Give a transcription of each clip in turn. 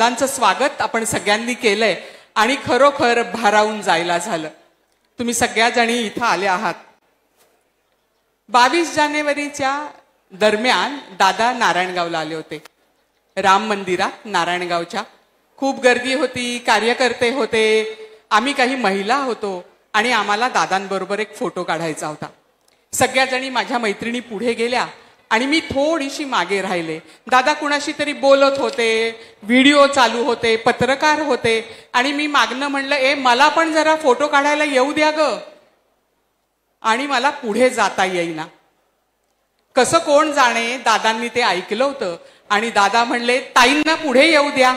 दादांचं स्वागत आपण सगळ्यांनी केलंय आणि खरोखर भारावून जायला झालं. तुम्ही सगळ्या जणी इथं आले आहात. 22 जानेवारीच्या दरम्यान दादा नारायणगावला आले होते. राम मंदिरात नारायणगावच्या खूप गर्दी होती, कार्यकर्ते होते, आम्ही काही महिला होतो आणि आम्हाला दादांबरोबर एक फोटो काढायचा होता. सगळ्या जणी माझ्या मैत्रिणी पुढे गेल्या आणि मी थोडीशी मागे राहिले. दादा कुणाशी तरी बोलत होते, व्हिडिओ चालू होते, पत्रकार होते आणि मी मागणं म्हणलं, ए मला पण जरा फोटो काढायला येऊ द्या ग. आणि मला पुढे जाता येईना. कसं कोण जाणे, दादांनी ते ऐकलं होतं आणि दादा म्हणले, ताईंना पुढे येऊ द्या.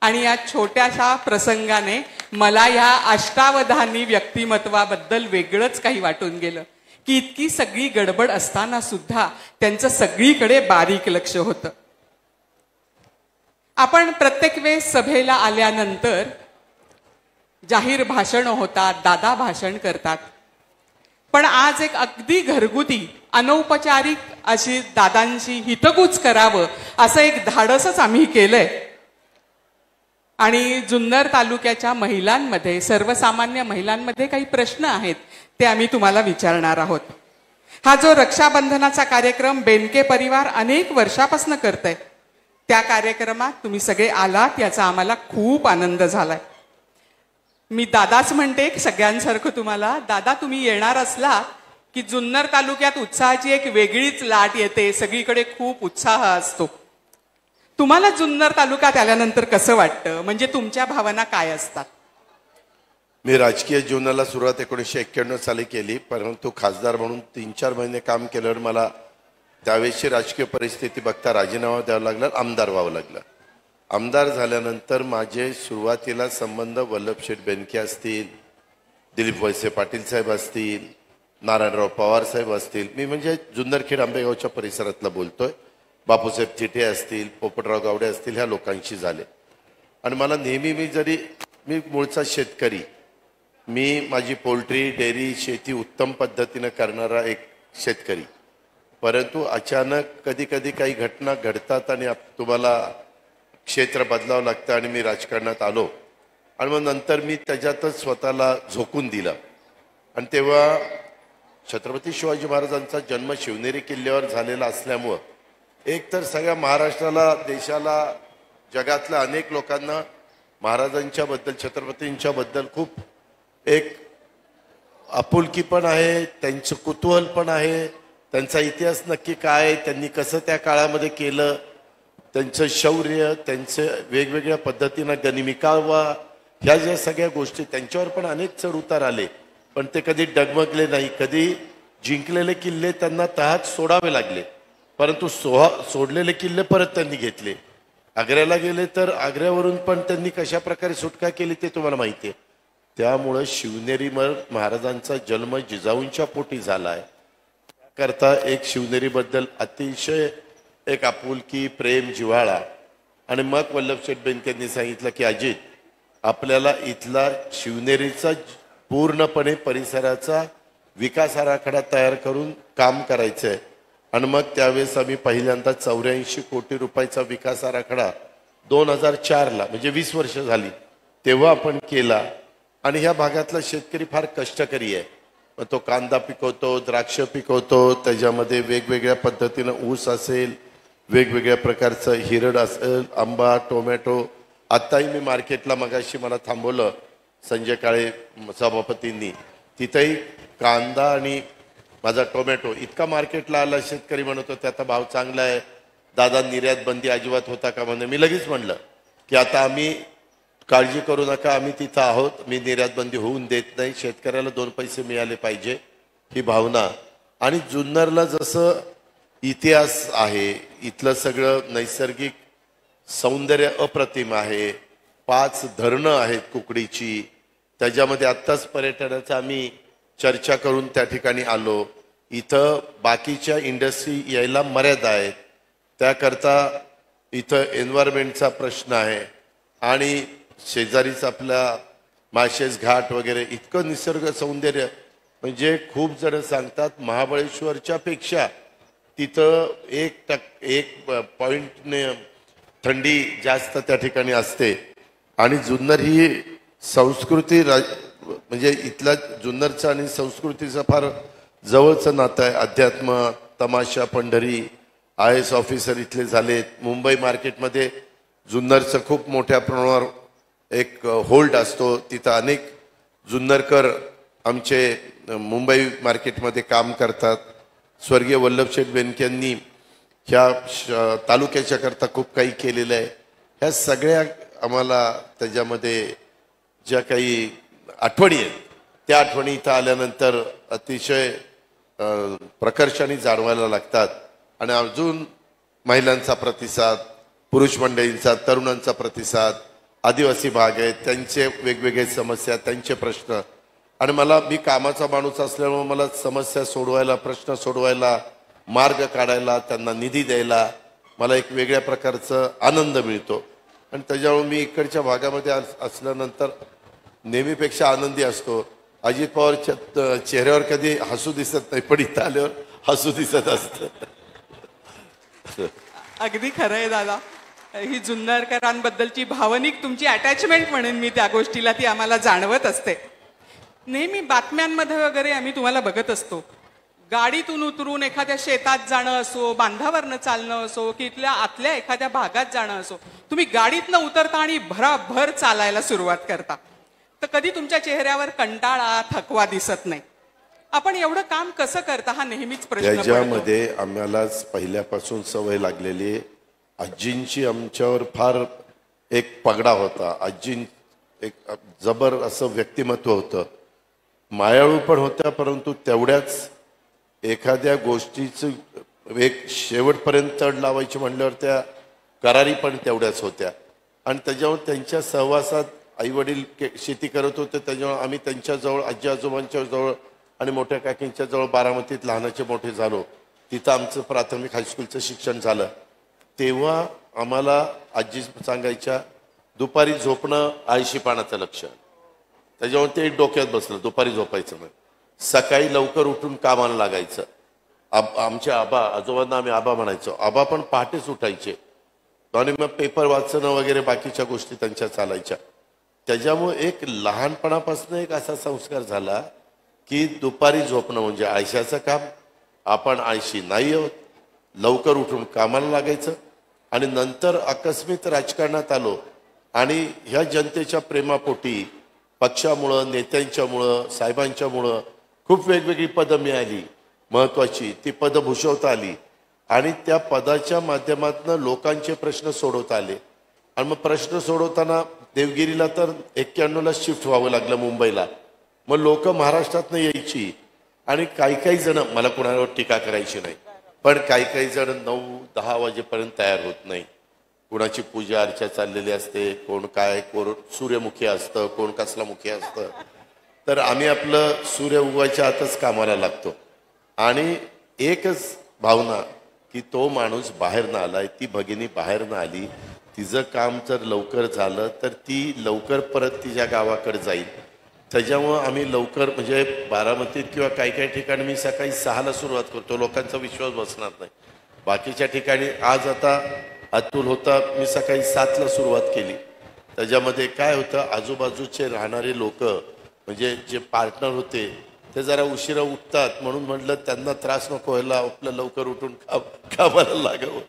आणि या छोट्याशा प्रसंगाने मला या अष्टावधानी व्यक्तिमत्वाबद्दल वेगळंच काही वाटून गेलं की इतकी सगळी गडबड असताना सुद्धा त्यांचं सगळीकडे बारीक लक्ष होतं. आपण प्रत्येक वेळेस सभेला आल्यानंतर जाहीर भाषण होतात, दादा भाषण करतात. पण आज एक अगदी घरगुती अनौपचारिक अशी दादांची हितगुज करावं असं एक धाडसच आम्ही केलंय. आणि जुन्नर तालुक्याच्या महिलांमध्ये, सर्वसामान्य महिलांमध्ये काही प्रश्न आहेत ते आम्ही तुम्हाला विचारणार आहोत. हा जो रक्षाबंधनाचा कार्यक्रम बेनके परिवार अनेक वर्षापासून करतंय, त्या कार्यक्रमात तुम्ही सगळे आलात याचा आम्हाला खूप आनंद झालाय. मी दादाच म्हणते सगळ्यांसारखं तुम्हाला. दादा तुम्ही येणार असला की जुन्नर तालुक्यात उत्साहाची एक वेगळीच लाट येते, सगळीकडे खूप उत्साह असतो. तुम्हाला जुन्नर तालुक्यात आल्यानंतर कसं वाटतं, म्हणजे तुमच्या भावना काय असतात? मी राजकीय जीवनाला सुरुवात 1991 साली केली, परंतु खासदार म्हणून 3-4 महिने काम केल्यावर मला त्यावेळेची राजकीय परिस्थिती बघता राजीनामा द्यावा लागला, आमदार व्हावं लागलं. आमदार झाल्यानंतर माझे सुरुवातीला संबंध वल्लभशेठ बेनके असतील, दिलीप वळसे पाटील साहेब असतील, नारायणराव पवार साहेब असतील, मी म्हणजे जुन्नरखेड आंबेगावच्या परिसरातला बोलतोय, बापूसाहेब चिटे असतील, पोपटराव गावडे असतील, ह्या लोकांशी झाले. आणि मला नेहमी मी मूळचा शेतकरी, मी माझी पोल्ट्री डेअरी शेती उत्तम पद्धतीनं करणारा एक शेतकरी, परंतु अचानक कधी कधी काही घटना घडतात आणि तुम्हाला क्षेत्र बदलावं लागतं आणि मी राजकारणात आलो आणि मग नंतर मी त्याच्यातच स्वतःला झोकून दिलं. आणि तेव्हा छत्रपती शिवाजी महाराजांचा जन्म शिवनेरी किल्ल्यावर झालेला असल्यामुळं एक तर सगळ्या महाराष्ट्राला, देशाला, जगातल्या अनेक लोकांना महाराजांच्या बद्दल, छत्रपतींच्या बद्दल खूप एक आपुलकी पण आहे, त्यांचं कुतूहल पण आहे, त्यांचा इतिहास नक्की काय, त्यांनी कसं त्या काळामध्ये केलं, त्यांचं शौर्य, त्यांचे वेगवेगळ्या पद्धतीनं गनिमिकावा, ह्या ज्या सगळ्या गोष्टी, त्यांच्यावर पण अनेक चढ उतार आले, पण ते कधी डगमगले नाही. कधी जिंकलेले किल्ले त्यांना तहात सोडावे लागले, परंतु सोडलेले किल्ले परत त्यांनी घेतले. आग्र्याला गेले तर आग्र्यावरून पण त्यांनी कशा प्रकारे सुटका केली ते तुम्हाला माहिती आहे. त्यामुळं शिवनेरीवर महाराजांचा जन्म जिजाऊंच्या पोटी झाला आहे, करता एक शिवनेरीबद्दल अतिशय एक आपुलकी, प्रेम, जिव्हाळा. आणि मग वल्लभशेठ बेनकेंनी सांगितलं की अजित, आपल्याला इथला शिवनेरीचा पूर्णपणे परिसराचा विकास आराखडा तयार करून काम करायचं आहे. आणि मग त्यावेळेस आम्ही पहिल्यांदा 84 कोटी रुपयाचा विकास आराखडा 2004ला, म्हणजे 20 वर्ष झाली, तेव्हा आपण केला. आणि ह्या भागातला शेतकरी फार कष्टकरी आहे. मग तो कांदा पिकवतो, द्राक्ष पिकवतो, त्याच्यामध्ये वेगवेगळ्या पद्धतीनं ऊस असेल, वेगवेगळ्या प्रकारचं हिरड असेल, आंबा, टोमॅटो. आत्ताही मी मार्केटला मगाशी मला थांबवलं संजय काळे सभापतींनी, तिथंही कांदा आणि माझा टोमॅटो इतका मार्केटला आला, शेतकरी म्हणत होते आता भाव चांगला आहे, दादा निर्यात बंदी अजिबात होता का म्हणे. मी लगेच म्हणलं की आता आम्ही काळजी करू नका, आम्ही तिथं आहोत, मी निर्यात बंदी होऊन देत नाही, शेतकऱ्याला 2 पैसे मिळाले पाहिजे ही भावना. आणि जुन्नरला जसं इतिहास आहे, इथलं सगळं नैसर्गिक सौंदर्य अप्रतिम आहे, 5 धरणं आहेत कुकडीची, त्याच्यामध्ये आत्ताच पर्यटनाचं आम्ही चर्चा करून त्या ठिकाणी आलो. इथं बाकीच्या इंडस्ट्री यायला मर्यादा आहेत, त्याकरता इथं एन्व्हायरमेंटचा प्रश्न आहे. आणि शेजारीच आपला माळशेज घाट वगैरे, इतकं निसर्ग सौंदर्य, म्हणजे खूप जण सांगतात महाबळेश्वरच्या पेक्षा तिथं 1% थंडी जास्त त्या ठिकाणी असते आणि जुन्नर ही संस्कृती म्हणजे इथल्या जुन्नरचं आणि संस्कृतीचं फार जवळचं नातं आहे. अध्यात्म, तमाशा, पंढरी, IAS ऑफिसर इथले झालेत. मुंबई मार्केटमध्ये जुन्नरचं खूप मोठ्या प्रमाणावर एक होल्ड असतो. तिथं अनेक जुन्नरकर आमचे मुंबई मार्केटमध्ये काम करतात. स्वर्गीय वल्लभशेठ बेनकेंनी ह्या तालुक्याच्या करता खूप काही केलेलं आहे. ह्या सगळ्या आम्हाला त्याच्यामध्ये ज्या काही आठवणी आहेत त्या आठवणी इथं आल्यानंतर अतिशय प्रकर्षाने जाणवायला लागतात. आणि अजून महिलांचा प्रतिसाद, पुरुष मंडळींचा, तरुणांचा प्रतिसाद, आदिवासी भाग आहेत त्यांचे वेगवेगळे समस्या, त्यांचे प्रश्न. आणि मी कामाचा माणूस असल्यामुळे मला समस्या सोडवायला, प्रश्न सोडवायला, मार्ग काढायला, त्यांना निधी द्यायला मला एक वेगळ्या प्रकारचा आनंद मिळतो. आणि त्याच्यामुळे मी इकडच्या भागामध्ये असल्यानंतर नेहमीपेक्षा आनंदी असतो. अजित पवारच्या चेहऱ्यावर कधी हसू दिसत नाही, पण इथं आल्यावर हसू दिसत असतं. अगदी खरं आहे दादा. ही जुन्नरकरांबद्दलची भावनिक तुमची अटॅचमेंट म्हणून मी त्या गोष्टीला ती आम्हाला जाणवत असते. नेहमी बातम्यांमध्ये वगैरे आम्ही तुम्हाला बघत असतो. गाडीतून उतरून एखाद्या शेतात जाणं असो, बांधावरनं चालणं असो, की इथल्या आतल्या एखाद्या भागात जाणं असो, तुम्ही गाडीतनं उतरता आणि भराभर चालायला सुरुवात करता. तर कधी तुमच्या चेहऱ्यावर कंटाळा, थकवा दिसत नाही. आपण एवढं काम कसं करता हा नेहमीच प्रश्न पडतो. त्याच्यामध्ये आम्हाला पहिल्यापासून सवय लागलेली. आजींची आमच्यावर फार एक पगडा होता. आजी एक जबर असं व्यक्तिमत्व होतं. मायाळू पण होत्या, परंतु तेवढ्याच एखाद्या गोष्टीचं एक शेवटपर्यंत तड लावायची म्हणल्यावर त्या करारी पण तेवढ्याच होत्या. आणि त्याच्यावर त्यांच्या सहवासात आई वडील शेती करत होते, त्याच्यामुळे आम्ही त्यांच्याजवळ, आजी आजोबांच्या जवळ आणि मोठ्या काकींच्या जवळ बारामतीत लहानाचे मोठे झालो. तिथं आमचं प्राथमिक हायस्कूलचं शिक्षण झालं. तेव्हा आम्हाला आजी सांगायच्या, दुपारी झोपणं आळशी पानाचं लक्षण. त्याच्यामुळे ते डोक्यात बसलं, दुपारी झोपायचं नाही. सकाळी लवकर उठून कामाला लागायचं. आमच्या आजोबांना आम्ही आबा म्हणायचो. आबा पण पहाटेच उठायचे आणि मग पेपर वाचणं वगैरे बाकीच्या गोष्टी त्यांच्या चालायच्या. त्याच्यामुळे एक लहानपणापासून एक असा संस्कार झाला की दुपारी झोपणं म्हणजे आळशाचं काम. आपण आळशी नाही आहोत. लवकर उठून कामाला लागायचं. आणि नंतर आकस्मित राजकारणात आलो आणि ह्या जनतेच्या प्रेमापोटी पक्षामुळं, नेत्यांच्यामुळं, साहेबांच्यामुळं खूप वेगवेगळी पदं मिळाली. महत्वाची ती पदं भूषवता आली आणि त्या पदाच्या माध्यमातून लोकांचे प्रश्न सोडवता आले. आणि मग प्रश्न सोडवताना देवगिरीला तर 91ला शिफ्ट व्हावं लागलं मुंबईला. मग लोक महाराष्ट्रातनं यायची आणि काही जण, मला कुणावर टीका करायची नाही, पण काही जण 9-10 वाजेपर्यंत तयार होत नाही. कोणाची पूजा अर्चा चाललेली असते, कोण काय, कोण सूर्यमुखी असतं, कोण कसला मुखी असतं. तर आम्ही आपलं सूर्य उगवायच्या आतच कामाला लागतो. आणि एकच भावना की तो माणूस बाहेर न आलाय, ती भगिनी बाहेर न आली, तिचं काम जर लवकर झालं तर ती लवकर परत तिच्या गावाकडे जाईल. त्याच्यामुळं आम्ही लवकर, म्हणजे बारामतीत किंवा काही ठिकाणी मी सकाळी 6ला सुरुवात करतो. लोकांचा विश्वास बसणार नाही. बाकीच्या ठिकाणी आज आता अतुल होता, मी सकाळी 7ला सुरुवात केली. त्याच्यामध्ये काय होतं, आजूबाजूचे राहणारे लोक म्हणजे जे पार्टनर होते ते जरा उशिरा उठतात, म्हणून म्हटलं त्यांना त्रास नको व्हायला, आपलं लवकर उठून कामाला लागावं.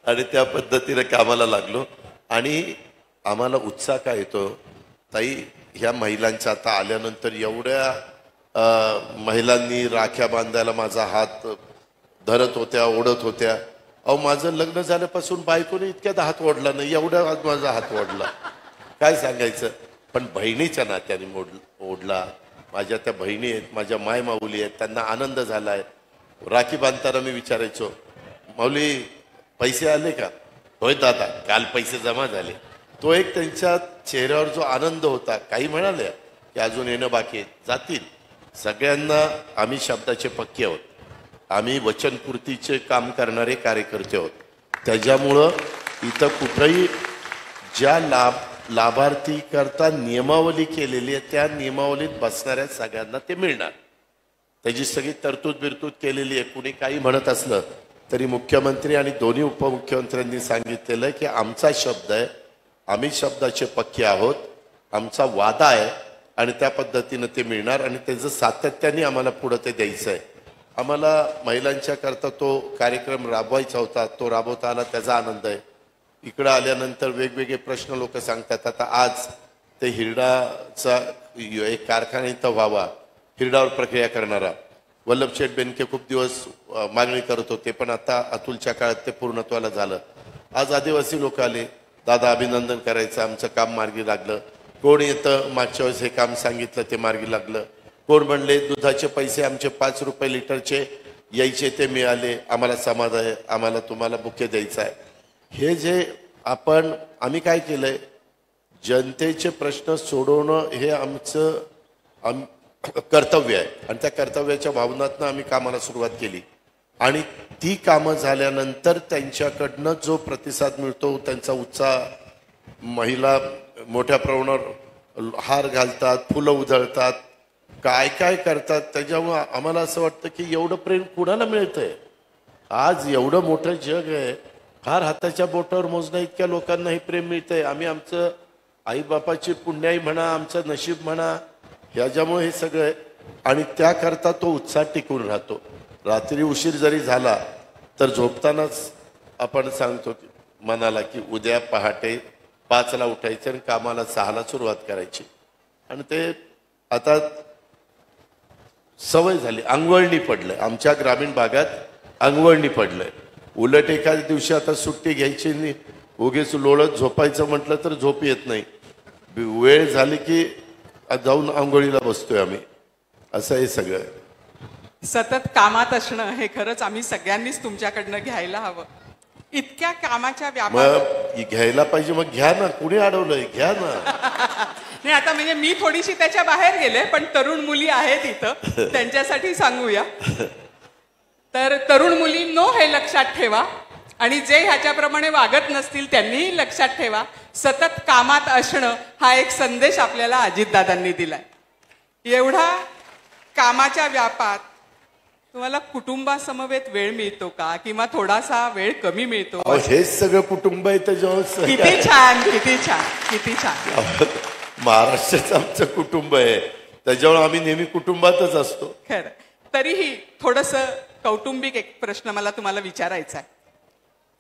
आणि त्या पद्धतीने कामाला लागलो. आणि आम्हाला उत्साह काय येतो ताई, ह्या महिलांच्या आता आल्यानंतर एवढ्या महिलांनी राख्या बांधायला माझा हात धरत होत्या, ओढत होत्या. अहो, माझं लग्न झाल्यापासून बायकोने इतक्यात हात ओढला नाही, एवढ्या माझा हात ओढला, काय सांगायचं. पण बहिणीच्या नात्याने ओढला. माझ्या त्या बहिणी आहेत, माझ्या माय माऊली आहेत, त्यांना आनंद झालाय. राखी बांधताना मी विचारायचो, माऊली पैसे आले का? होय दादा, काल पैसे जमा झाले. तो एक त्यांच्या चेहऱ्यावर जो आनंद होता. काही म्हणाले की अजून येणं बाकी आहे, जातील. सगळ्यांना आम्ही शब्दाचे पक्के आहोत. आम्ही वचनपूर्तीचे काम करणारे कार्यकर्ते आहोत. त्याच्यामुळं इथं कुठंही ज्या लाभार्थी करता नियमावली केलेली आहे त्या नियमावलीत बसणाऱ्या सगळ्यांना ते मिळणार. त्याची सगळी तरतूद बिरतूद केलेली आहे. कुणी काही म्हणत असलं तरी मुख्यमंत्री आणि दोन्ही उपमुख्यमंत्र्यांनी सांगितलेलं आहे की आमचा शब्द आहे, आम्ही शब्दाचे पक्के आहोत, आमचा वादा आहे आणि त्या पद्धतीनं ते मिळणार आणि त्याचं सातत्याने आम्हाला पुढं ते द्यायचं आहे. आम्हाला महिलांच्या करता तो कार्यक्रम राबवायचा होता, तो राबवता आला, त्याचा आनंद आहे. इकडं आल्यानंतर वेगवेगळे प्रश्न लोक सांगतात. आता आज ते हिरडाचा एक कारखाना इथं व्हावा, हिरडावर प्रक्रिया करणारा. वल्लभशेठ बेनके खूप दिवस मागणी करत होते, पण आता अतुलच्या काळात ते पूर्णत्वाला झालं. आज आदिवासी लोक आले, दादा अभिनंदन करायचं, आमचं काम मार्गी लागलं. कोण येतं, मागच्या वेळेस हे काम सांगितलं ते मार्गी लागलं. कोण म्हणले दुधाचे पैसे आमचे 5 रुपये लिटरचे यायचे ते मिळाले, आम्हाला समाधान आहे, आम्हाला तुम्हाला बुके द्यायचा आहे. हे जे आम्ही काय केलंय, जनतेचे प्रश्न सोडवणं हे आमचं कर्तव्य आहे आणि त्या कर्तव्याच्या भावनातनं आम्ही कामाला सुरुवात केली. आणि ती कामं झाल्यानंतर त्यांच्याकडनं जो प्रतिसाद मिळतो, त्यांचा उत्साह, महिला मोठ्या प्रमाणावर हार घालतात, फुलं उधळतात, काय काय करतात, त्याच्यामुळं आम्हाला असं वाटतं की एवढं प्रेम कुणाला मिळतंय. आज एवढं मोठं जग आहे, फार हाताच्या बोटावर मोजण्या इतक्या लोकांना हे प्रेम मिळतंय. आम्ही आमचं आईबापाची पुण्याई म्हणा, आमचं नशीब म्हणा, ह्याच्यामुळे हे सगळं आहे. आणि त्याकरता तो उत्साह टिकून राहतो. रात्री उशीर जरी झाला तर झोपतानाच आपण सांगतो मनाला की उद्या पहाटे 5ला उठायचं आणि कामाला 6ला सुरुवात करायची. आणि ते आता सवय झाली, अंगवळणी पडलंय. आमच्या ग्रामीण भागात अंगवळणी पडलंय. उलट एखाद्या दिवशी आता सुट्टी घ्यायची नाही, उगीच लोळत झोपायचं म्हटलं तर झोप येत नाही. वेळ झाली की जाऊन आंघोळीला बसतोय आम्ही. असं हे सगळं. सतत कामात असणं हे खरंच आम्ही सगळ्यांनीच तुमच्याकडनं घ्यायला हवं. इतक्या कामाच्या व्यापात मग घ्यायला पाहिजे, मग घ्या ना, कुणी अडवलंय, घ्या ना. नाही, आता म्हणजे मी थोडीशी त्याच्या बाहेर गेले, पण तरुण मुली आहेत इथं, त्यांच्यासाठी सांगूया. तर तरुण मुलींनो, हे लक्षात ठेवा आणि जे ह्याच्याप्रमाणे वागत नसतील त्यांनीही लक्षात ठेवा, सतत कामात असणं हा एक संदेश आपल्याला अजितदादांनी दिलाय. एवढा कामाच्या व्यापात तुम्हाला कुटुंबासमवेत वेळ मिळतो का, किंवा थोडासा वेळ कमी मिळतो? हेच सगळं कुटुंब आहे त्याच्यावर. किती छान, किती छान, किती छान. महाराष्ट्राचं आमचं कुटुंब आहे, त्याच्यावर आम्ही नेहमी कुटुंबातच असतो. खरं. तरीही थोडस कौटुंबिक एक प्रश्न मला तुम्हाला विचारायचा आहे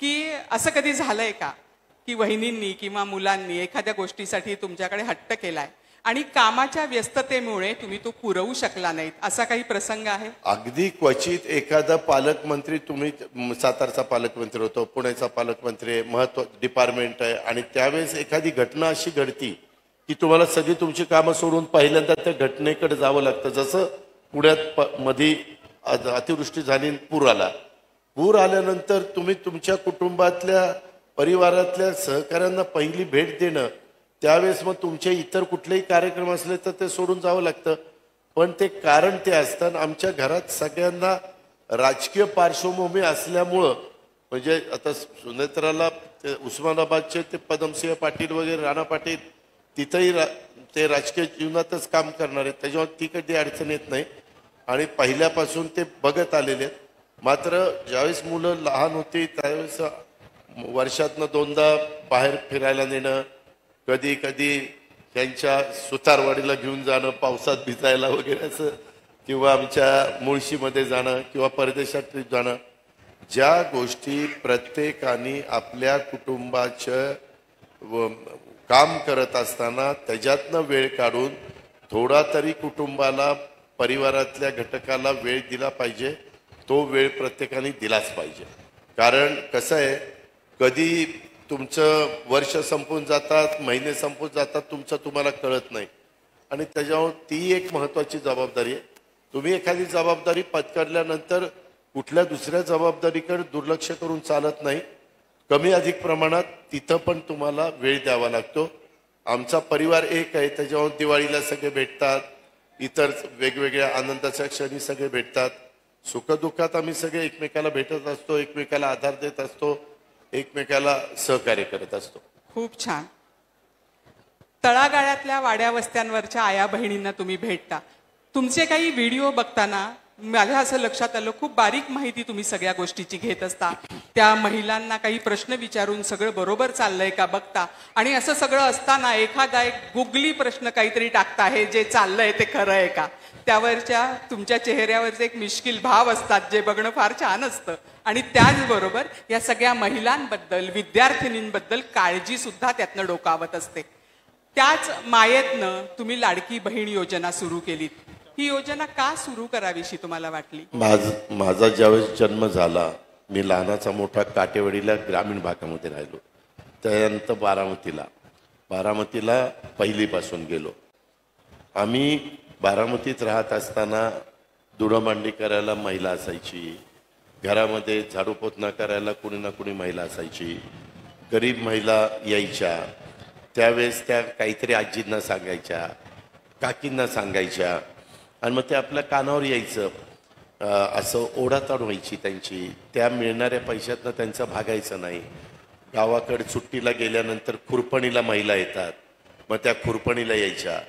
की असं कधी झालंय का की वहिनींनी किंवा मुलांनी एखाद्या गोष्टीसाठी तुमच्याकडे हट्ट केलाय आणि कामाच्या व्यस्ततेमुळे तुम्ही तो पुरवू शकला नाहीत, असा काही प्रसंग आहे? अगदी क्वचित एखादा पालकमंत्री, तुम्ही सातारचा पालकमंत्री होतो, पुण्याचा पालकमंत्री आहे, महत्व डिपार्टमेंट आहे, आणि त्यावेळेस एखादी घटना अशी घडती की तुम्हाला सगळी तुमची कामं सोडून पहिल्यांदा त्या घटनेकडे जावं लागतं. जसं पुण्यात मध्ये अतिवृष्टी झाली, पूर आला. पूर आल्यानंतर तुम्ही तुमच्या कुटुंबातल्या, परिवारातल्या सहकाऱ्यांना पहिली भेट देणं, त्यावेळेस मग तुमचे इतर कुठलेही कार्यक्रम असले तर ते सोडून जावं लागतं. पण ते कारण ते असतं, आमच्या घरात सगळ्यांना राजकीय पार्श्वभूमी असल्यामुळं, म्हणजे आता सुनेत्राला उस्मानाबादचे ते पदमसिंह पाटील वगैरे, राणा पाटील, तिथंही ते राजकीय जीवनातच काम करणार आहेत, त्याच्यावर ती कधी अडचण येत नाही आणि पहिल्यापासून ते बघत आलेले आहेत. मात्र ज्यावेळेस मुलं लहान होती त्यावेळेस वर्षातनं 2दा बाहेर फिरायला नेणं, कधी कधी त्यांच्या सुतारवाडीला घेऊन जाणं, पावसात भिजायला वगैरे असं, किंवा आमच्या मुळशीमध्ये जाणं किंवा परदेशात ट्रिप जाणं, ज्या गोष्टी प्रत्येकाने आपल्या कुटुंबाचं काम करत असताना त्याच्यातनं वेळ काढून थोडा तरी कुटुंबाला, परिवारातल्या घटकाला वेळ दिला पाहिजे. तो वेळ प्रत्येकाने दिलाच पाहिजे. कारण कसं आहे, कधी तुमचं वर्ष संपून जातात, महिने संपून जातात, तुमचं तुम्हाला कळत नाही. आणि त्याच्यावर ती एक महत्वाची जबाबदारी आहे. तुम्ही एखादी जबाबदारी पत्करल्यानंतर कुठल्या दुसऱ्या जबाबदारीकडे दुर्लक्ष करून चालत नाही. कमी अधिक प्रमाणात तिथं पण तुम्हाला वेळ द्यावा लागतो. आमचा परिवार एक आहे, त्याच्यावर दिवाळीला सगळे भेटतात, इतर वेगवेगळ्या आनंदाच्या क्षणी सगळे भेटतात. सुखदुःखात आम्ही सगळे एकमेकाला भेटत असतो, एकमेकाला आधार देत असतो, एकमेकाला सहकार्य करत असतो. खूप छान. तळागाळातल्या वाड्या वस्त्यांवरच्या आया बहिणींना तुम्ही भेटता. तुमचे काही व्हिडिओ बघताना माझ्या असं लक्षात आलं, खूप बारीक माहिती तुम्ही सगळ्या गोष्टीची घेत असता. त्या महिलांना काही प्रश्न विचारून सगळं बरोबर चाललंय का बघता, आणि असं सगळं असताना एखादा एक गुगली प्रश्न काहीतरी टाकता, हे जे चाललंय ते खरं आहे का, त्यावरच्या तुमच्या चेहऱ्यावरचे एक मिश्किल भाव असतात, जे बघणं फार छान असतं. आणि त्याचबरोबर या सगळ्या महिलांबद्दल, विद्यार्थिनींबद्दल काळजी सुद्धा त्यातनं डोकावत असते. त्याच मायेतनं तुम्ही लाडकी बहीण योजना सुरू केलीत. ही योजना का सुरू करावीशी तुम्हाला वाटली? माझा ज्यावेळेस जन्म झाला, मी लहानाचा मोठा काटेवाडीला ग्रामीण भागामध्ये राहिलो. त्यानंतर बारामतीला पहिलीपासून गेलो. आम्ही बारामतीत राहत असताना धुडमांडी करायला महिला असायची, घरामध्ये झाडू पोतना करायला कुणी ना कुणी महिला असायची, गरीब महिला यायच्या. त्यावेळेस त्या काहीतरी आजींना सांगायच्या, काकींना सांगायच्या, आणि मग ते आपल्या कानावर यायचं. असं ओढाताण व्हायची त्यांची. त्या मिळणाऱ्या पैशातनं त्यांचं भागायचं नाही. गावाकडे सुट्टीला गेल्यानंतर खुरपणीला महिला येतात, मग त्या खुरपणीला यायच्या.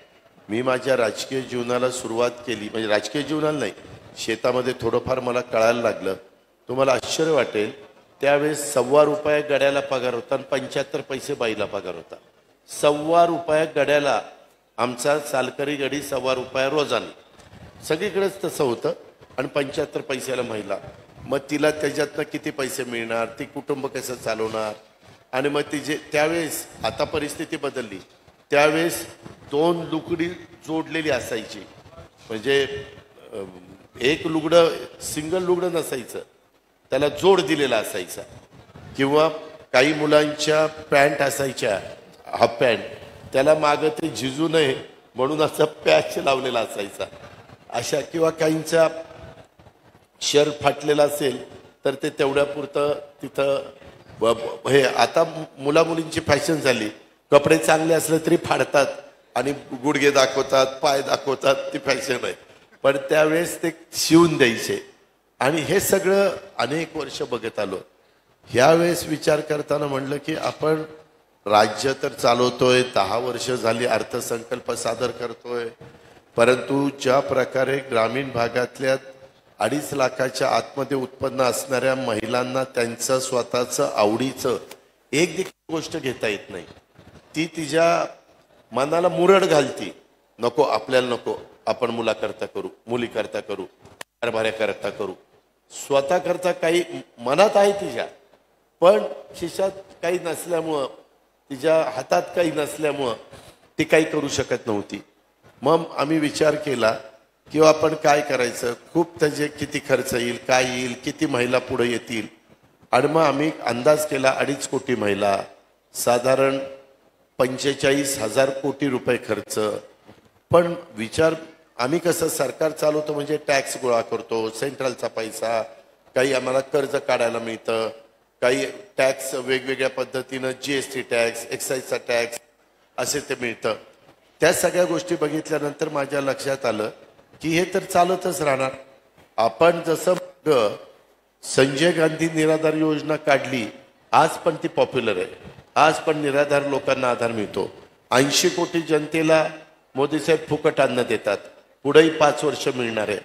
मी माझ्या राजकीय जीवनाला सुरुवात केली, म्हणजे राजकीय जीवनाला नाही, शेतामध्ये थोडंफार मला कळायला लागलं. तुम्हाला आश्चर्य वाटेल, त्यावेळेस ₹1.25 गड्याला पगार होता आणि 75 पैसे बाईला पगार होता. ₹1.25 गड्याला आमचा सालकरी गडी ₹1.25 रोजाने. सगळीकडेच तसं होतं. आणि 75 पैशाला महिला. मग तिला त्याच्यातनं किती पैसे मिळणार, ती कुटुंब कसं चालवणार. आणि मग ती जे त्यावेळेस, आता परिस्थिती बदलली, त्यावेळेस 2 लुगडी जोडलेली असायची. म्हणजे एक लुगडं, सिंगल लुगडं नसायचं, त्याला जोड दिलेला असायचा. किंवा काही मुलांच्या पॅन्ट असायच्या, हाफ पॅन्ट, त्याला मागं ते झिजू नये म्हणून असा पॅच लावलेला असायचा अशा. किंवा काहींचा शर्ट फाटलेला असेल तर ते तेवढ्यापुरतं तिथं हे. आता मुलामुलींची फॅशन झाली, कपडे चांगले असले तरी फाडतात आणि गुडघे दाखवतात, पाय दाखवतात, ती फॅशन आहे. पण त्यावेळेस ते शिवून द्यायचे. आणि हे सगळं अनेक वर्ष बघत आलो. ह्यावेळेस विचार करताना म्हणलं की आपण राज्य तर चालवतोय, 10 वर्ष झाली अर्थसंकल्प सादर करतोय, परंतु ज्या प्रकारे ग्रामीण भागातल्या 2.5 लाखाच्या आतमध्ये उत्पन्न असणाऱ्या महिलांना त्यांचं स्वतःचं आवडीचं एक देखील गोष्ट घेता येत नाही. ती तिच्या मनाला मुरड घालती. नको, आपल्याला नको, आपण मुलाकरता करू, मुलीकरता करू, कारभाऱ्याकरता करू. स्वतः करता काही मनात आहे तिच्या, पण खिशात काही नसल्यामुळं, तिच्या हातात काही नसल्यामुळं ती काही करू शकत नव्हती. मग आम्ही विचार केला की आपण काय करायचं, खूप त्याचे किती खर्च येईल, काय येईल, किती महिला पुढे येतील. आणि मग आम्ही अंदाज केला 2.5 कोटी महिला, साधारण 45,000 कोटी रुपये खर्च. पण विचार, आम्ही कसं सरकार चालवतो म्हणजे टॅक्स गोळा करतो, सेंट्रलचा पैसा, काही आम्हाला कर्ज काढायला मिळतं, काही टॅक्स वेगवेगळ्या पद्धतीनं, GST टॅक्स, एक्साईजचा टॅक्स असे ते मिळतं. त्या सगळ्या गोष्टी बघितल्यानंतर माझ्या लक्षात आलं की हे तर चालतच राहणार. आपण जसं संजय गांधी निराधार योजना काढली, आज पण ती पॉप्युलर आहे, आज पण निराधार लोकांना आधार मिळतो. 80 कोटी जनतेला मोदी साहेब फुकट अन्न देतात, पुढेही 5 वर्ष मिळणार आहे.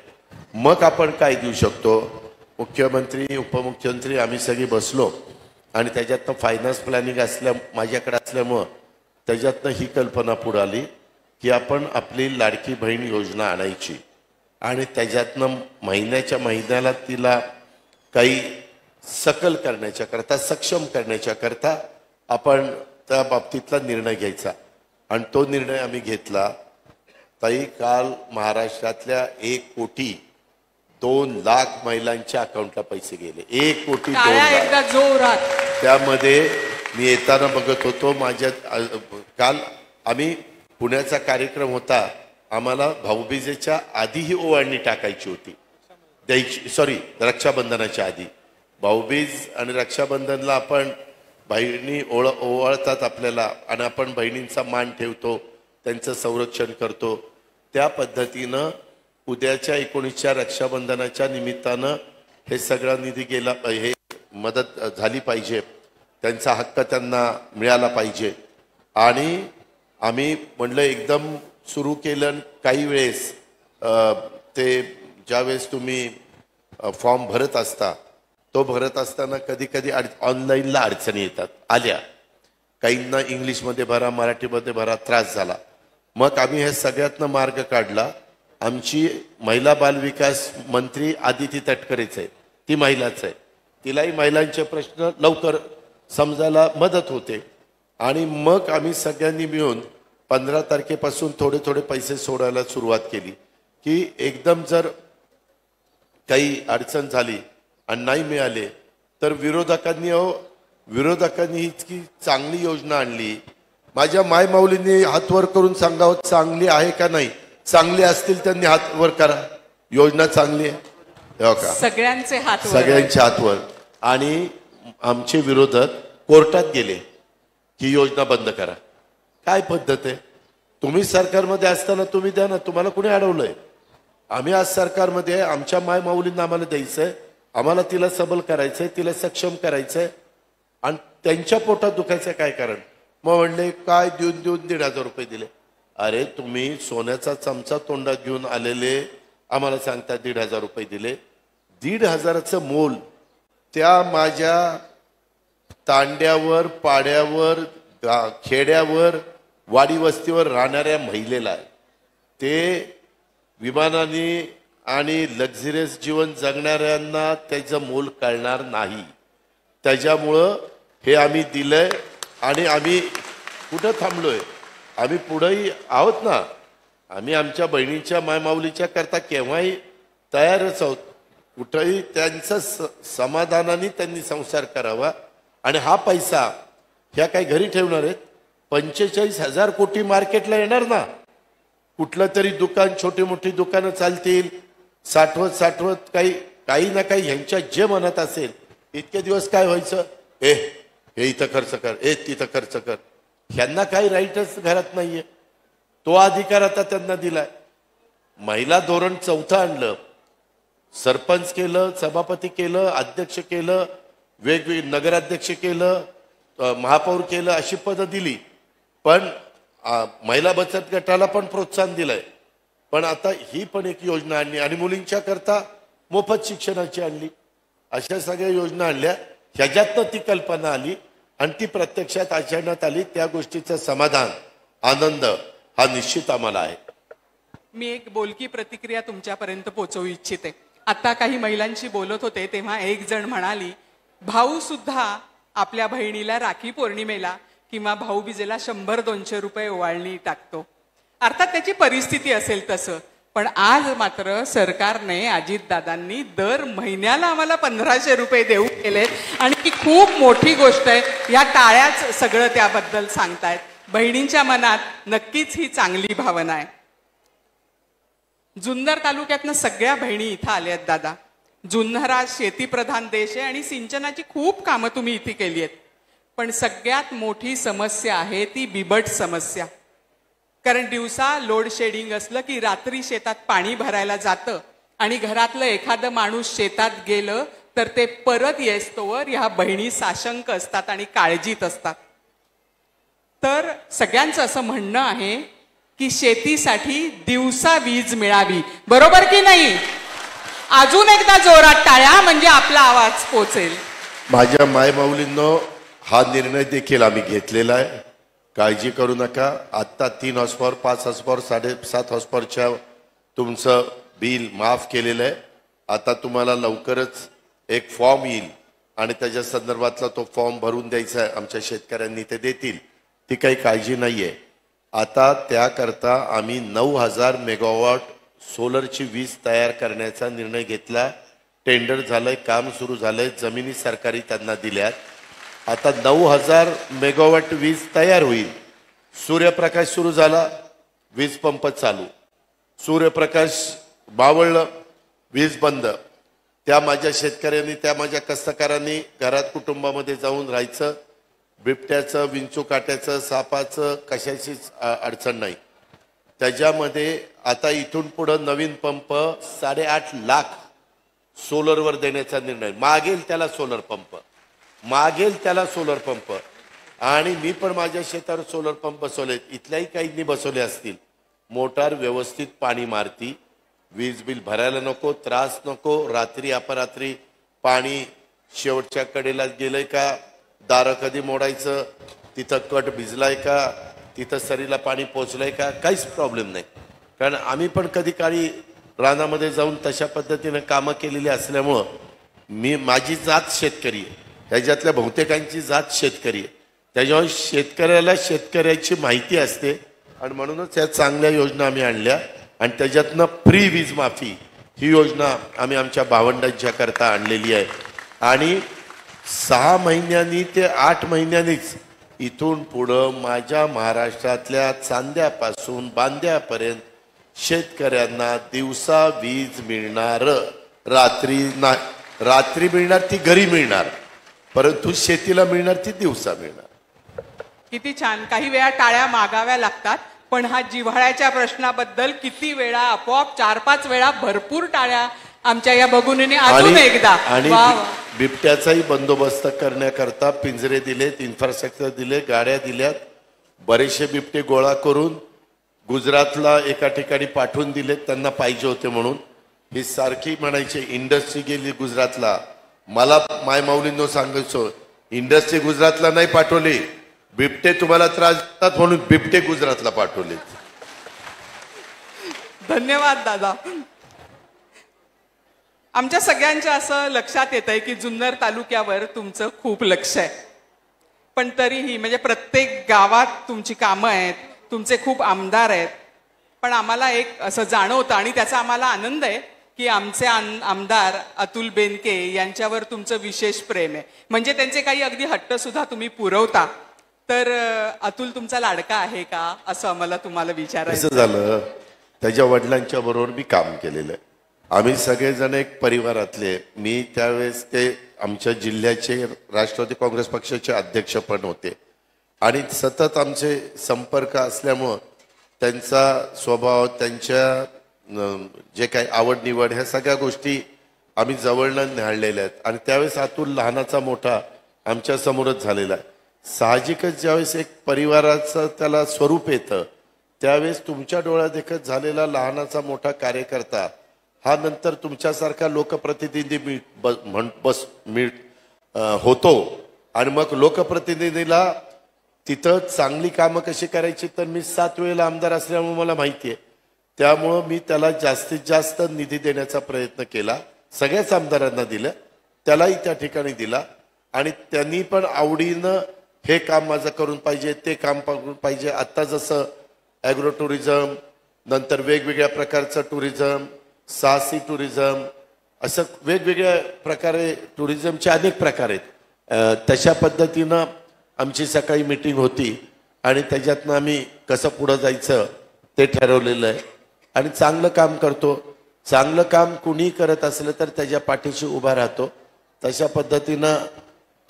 मग आपण काय देऊ शकतो? मुख्यमंत्री, उपमुख्यमंत्री आम्ही सगळी बसलो आणि त्याच्यातनं फायनान्स प्लॅनिंग माझ्याकडे असल्यामुळं त्याच्यातनं ही कल्पना पुढे आली की आपण आपली लाडकी बहीण योजना आणायची आणि त्याच्यातनं महिन्याच्या महिन्याला तिला काही सकल करण्याच्या करता, सक्षम करण्याच्या करता आपण त्या बाबतीतला निर्णय घ्यायचा. आणि तो निर्णय आम्ही घेतला. ताई, काल महाराष्ट्रातल्या 1,02,00,000 महिलांच्या अकाउंटला पैसे गेले. 1,02,00,000 जोरात. त्यामध्ये मी येताना बघत होतो, माझ्या काल आम्ही पुण्याचा कार्यक्रम होता, आम्हाला भाऊबीजेच्या आधी ही ओवाळणी टाकायची होती, द्यायची, सॉरी, रक्षाबंधनाच्या आधी. भाऊबीज आणि रक्षाबंधनला आपण बहिणी ओवाळतात आपल्याला आणि आपण बहिणींचा मान ठेवतो, त्यांचं संरक्षण करतो. त्या पद्धतीनं उद्याच्या 19च्या रक्षाबंधनाच्या निमित्तानं हे सगळा निधी गेला, हे मदत झाली पाहिजे, त्यांचा हक्क त्यांना मिळाला पाहिजे. आणि आम्ही म्हणलं एकदम सुरू केलं. काही वेळेस ते ज्यावेळेस तुम्ही फॉर्म भरत असता तो भरत असताना कधी कधी ऑनलाईनला अडचणी येतात आल्या, काहींना इंग्लिशमध्ये भरा, मराठीमध्ये भरा, त्रास झाला. मग आम्ही हे सगळ्यातनं मार्ग काढला. आमची महिला बालविकास मंत्री आदिती तटकरेच आहे, ती महिलाच आहे, तिलाही महिलांचे प्रश्न लवकर समजायला मदत होते. आणि मग आम्ही सगळ्यांनी मिळून 15 तारखेपासून थोडे थोडे पैसे सोडायला सुरुवात केली की एकदम जर काही अडचण झाली आणि नाही मिळाले तर विरोधकांनी इतकी चांगली योजना आणली. माझ्या मायमाऊलींनी हात वर करून सांगावं चांगली आहे का नाही. चांगली असतील त्यांनी हात वर करा, योजना चांगली आहे का, सगळ्यांचे हात वर, सगळ्यांचे हात वर. आणि आमचे विरोधक कोर्टात गेले की योजना बंद करा. काय पद्धत आहे? तुम्ही सरकारमध्ये असताना तुम्ही द्या ना, तुम्हाला कुणी अडवलंय? आम्ही आज सरकारमध्ये, आमच्या मायमाऊलींना आम्हाला द्यायचंय, आम्हाला तिला सबल करायचंय, तिला सक्षम करायचंय आणि त्यांच्या पोटात दुखायचं काय कारण? मग म्हणले काय देऊन 1,500 रुपये दिले. अरे तुम्ही सोन्याचा चमचा तोंडात घेऊन आलेले आम्हाला सांगता 1,500 रुपये दिले. 1,500चं मोल त्या माझ्या तांड्यावर, पाड्यावर, खेड्यावर, वाडी वस्तीवर राहणाऱ्या महिलेला आहे. ते विमानाने आणि लक्झरियस जीवन जगणाऱ्यांना त्याचं मोल कळणार नाही. त्याच्यामुळं हे आम्ही दिलंय आणि आम्ही कुठं थांबलोय? आम्ही पुढेही आहोत ना. आम्ही आमच्या बहिणीच्या मायमाऊलीच्या करता केव्हाही तयारच आहोत. कुठंही त्यांचं समाधानाने त्यांनी संसार करावा. आणि हा पैसा ह्या काही घरी ठेवणार आहेत? 45,000 कोटी मार्केटला येणार ना. कुठलं तरी दुकान, छोटी मोठी दुकानं चालतील, साठवत काही ना काही ह्यांच्या जे मनात असेल. इतके दिवस काय व्हायचं? हे इथं खर्च कर, तिथं खर्च कर. ह्यांना काही राईटच घरात नाहीये. तो अधिकार आता त्यांना दिलाय. महिला धोरण 4थं आणलं, सरपंच केलं, सभापती केलं, अध्यक्ष केलं, वेगवेगळे नगराध्यक्ष केलं, महापौर केलं, अशी पदं दिली. पण महिला बचत गटाला पण प्रोत्साहन दिलंय. पण आता ही पण एक योजना आणली आणि मुलींच्या करता मोफत शिक्षणाची आणली. अशा सगळ्या योजना आणल्या. ह्याच्यातनं ती कल्पना आली आणि ती प्रत्यक्षात आचरणात आली. त्या गोष्टीचं समाधान, आनंद हा निश्चित आम्हाला आहे. मी एक बोलकी प्रतिक्रिया तुमच्यापर्यंत पोहोचवू इच्छिते. आता काही महिलांशी बोलत होते तेव्हा एक जण म्हणाली, भाऊ सुद्धा आपल्या बहिणीला राखी पौर्णिमेला किंवा भाऊबीजेला 100-200 रुपये ओवाळणी टाकतो. अर्थात त्याची परिस्थिती असेल तसं. पण आज मात्र सरकारने, अजितदादांनी दर महिन्याला आम्हाला 1,500 रुपये देऊ केलेत आणि ही खूप मोठी गोष्ट आहे. या टाळ्याच सगळं त्याबद्दल सांगतायत. बहिणींच्या मनात नक्कीच ही चांगली भावना आहे. जुन्नर तालुक्यातनं सगळ्या बहिणी इथं आल्यात दादा. जुन्नर हा शेतीप्रधान देश आहे आणि सिंचनाची खूप कामं तुम्ही इथे केली आहेत. पण सगळ्यात मोठी समस्या आहे ती बिबट समस्या. कारण दिवसा लोड शेडिंग असलं की रात्री शेतात पाणी भरायला जातं आणि घरातलं एखादं माणूस शेतात गेलं तर ते परत येस्तोवर ह्या बहिणी साशंक असतात आणि काळजीत असतात. तर सगळ्यांचं असं म्हणणं आहे की शेतीसाठी दिवसा वीज मिळावी. बरोबर की नाही? अजून एकदा जोरात टाळ्या म्हणजे आपला आवाज पोचेल. माझ्या मायमाऊलींनो, हा निर्णय देखील आम्ही घेतलेला आहे. काळजी करू नका. आत्ता 3 horse power, 5 horse power, 7.5 horse पॉवरच्या तुमचं बिल माफ केलेलं आहे. आता तुम्हाला लवकरच एक फॉर्म येईल आणि त्याच्या संदर्भातला तो फॉर्म भरून द्यायचा आहे. आमच्या शेतकऱ्यांनी ते देतील, ती काही काळजी नाहीये. आता त्याकरता आम्ही 9,000 मेगावॉट सोलरची वीज तयार करण्याचा निर्णय घेतला. टेंडर झालंय, काम सुरू झालंय, जमिनी सरकारी त्यांना दिल्यात. आता 9,000 मेगावॉट वीज तयार होईल. सूर्यप्रकाश सुरू झाला, वीज पंप चालू. सूर्यप्रकाश बावळलं, वीज बंद. त्या माझ्या शेतकऱ्यांनी, त्या माझ्या कष्टकऱ्यांनी घरात कुटुंबामध्ये जाऊन राहायचं. बिबट्याचं, विंचू काट्याचं, सापाचं कशाचीच अडचण नाही. त्याच्यामध्ये आता इथून पुढं नवीन पंप 8.5 लाख सोलरवर देण्याचा निर्णय. मागेल त्याला सोलर पंप, मागेल त्याला सोलर पंप. आणि मी पण माझ्या शेतावर सोलर पंप बसवलेत. इथल्याही काहींनी बसवले असतील. मोटार व्यवस्थित पाणी मारती, वीज बिल भरायला नको, त्रास नको, रात्री अपरात्री पाणी शेवटच्या कडेला गेलंय का, दारं कधी मोडायचं, तिथं कट भिजलाय का, तिथं सरीला पाणी पोचलंय का, काहीच प्रॉब्लेम नाही. कारण आम्ही पण कधी काळी रानामध्ये जाऊन तशा पद्धतीनं कामं केलेली असल्यामुळं माझी जात शेतकरी आहे, ह्याच्यातल्या बहुतेकांची जात शेतकरी आहे. त्याच्यामुळे शेतकऱ्याला शेतकऱ्याची माहिती असते आणि म्हणूनच या चांगल्या योजना आम्ही आणल्या आणि त्याच्यातनं फ्री वीज माफी ही योजना आम्ही आमच्या भावंडांच्या करता आणलेली आहे. आणि 6 महिन्यांनी ते 8 महिन्यांनीच इथून पुढं माझ्या महाराष्ट्रातल्या चांद्यापासून बांद्यापर्यंत शेतकऱ्यांना दिवसा वीज मिळणार. रात्री मिळणार ती घरी मिळणार, परंतु शेतीला मिळणार ती दिवसा मिळणार. किती छान. काही वेळा टाळ्या मागाव्या लागतात, पण हा जिव्हाळ्याच्या प्रश्नाबद्दल किती वेळा आपोआप 4-5 वेळा भरपूर टाळ्या आमच्या या बघून अजून एकदा. आणि बिबट्याचाही बंदोबस्त करण्याकरता पिंजरे दिलेत, इन्फ्रास्ट्रक्चर दिले, गाड्या दिल्यात. बरेचसे बिबटे गोळा करून गुजरातला एका ठिकाणी पाठवून दिलेत, त्यांना पाहिजे होते म्हणून. ही सारखी म्हणायची इंडस्ट्री गेली गुजरातला. मला माय माऊलींनो सांगायचो, इंडस्ट्री गुजरातला नाही पाठवली, बिबटे तुम्हाला त्रास देतात म्हणून बिबटे गुजरातला पाठवले. धन्यवाद दादा. आमच्या सगळ्यांच्या असं लक्षात येत आहे की जुन्नर तालुक्यावर तुमचं खूप लक्ष आहे, पण तरीही म्हणजे प्रत्येक गावात तुमची कामं आहेत, तुमचे खूप आमदार आहेत. पण आम्हाला एक असं जाणवतं आणि त्याचा आम्हाला आनंद आहे की आमचे आमदार अतुल बेनके यांच्यावर तुमचं विशेष प्रेम आहे. म्हणजे त्यांचे काही अगदी हट्ट सुद्धा तुम्ही पुरवता. तर अतुल तुमचा लाडका आहे का, असं आम्हाला तुम्हाला विचारायचं. असं झालं, त्याच्या वडिलांच्या बरोबर मी काम केलेलं आहे. आम्ही सगळेजण एक परिवारातले. मी त्यावेळेस ते आमच्या जिल्ह्याचे राष्ट्रवादी काँग्रेस पक्षाचे अध्यक्ष पण होते आणि सतत आमचे संपर्क असल्यामुळं त्यांचा स्वभाव, त्यांच्या जे काही आवड निवड, ह्या सगळ्या गोष्टी आम्ही जवळनं न्याहाळलेल्या आहेत. आणि त्यावेळेस अतुल लहानाचा मोठा आमच्या समोरच झालेला आहे. साहजिकच ज्यावेळेस एक परिवाराचं त्याला स्वरूप येतं, त्यावेळेस तुमच्या डोळ्यात देखत झालेला लहानाचा मोठा कार्यकर्ता हा नंतर तुमच्यासारखा लोकप्रतिनिधी होतो. आणि मग लोकप्रतिनिधीला तिथं चांगली कामं कशी करायची, तर मी 7 वेळेला आमदार असल्यामुळे मला माहिती आहे. त्यामुळं मी त्याला जास्तीत जास्त निधी देण्याचा प्रयत्न केला. सगळ्याच आमदारांना दिलं, त्यालाही त्या ठिकाणी दिला. आणि त्यांनी पण आवडीनं हे काम माझं करून पाहिजे, ते काम करून पाहिजे. आत्ता जसं ॲग्रो टुरिझम, नंतर वेगवेगळ्या प्रकारचं टुरिझम, साहसी टुरिझम, असं वेगवेगळ्या प्रकारे टुरिझमचे अनेक प्रकार आहेत. तशा पद्धतीनं आमची सकाळी मीटिंग होती आणि त्याच्यातनं आम्ही कसं पुढं जायचं ते ठरवलेलं आहे. आणि चांगलं काम करतो. चांगलं काम कुणी करत असलं तर त्याच्या पाठीशी उभा राहतो. तशा पद्धतीनं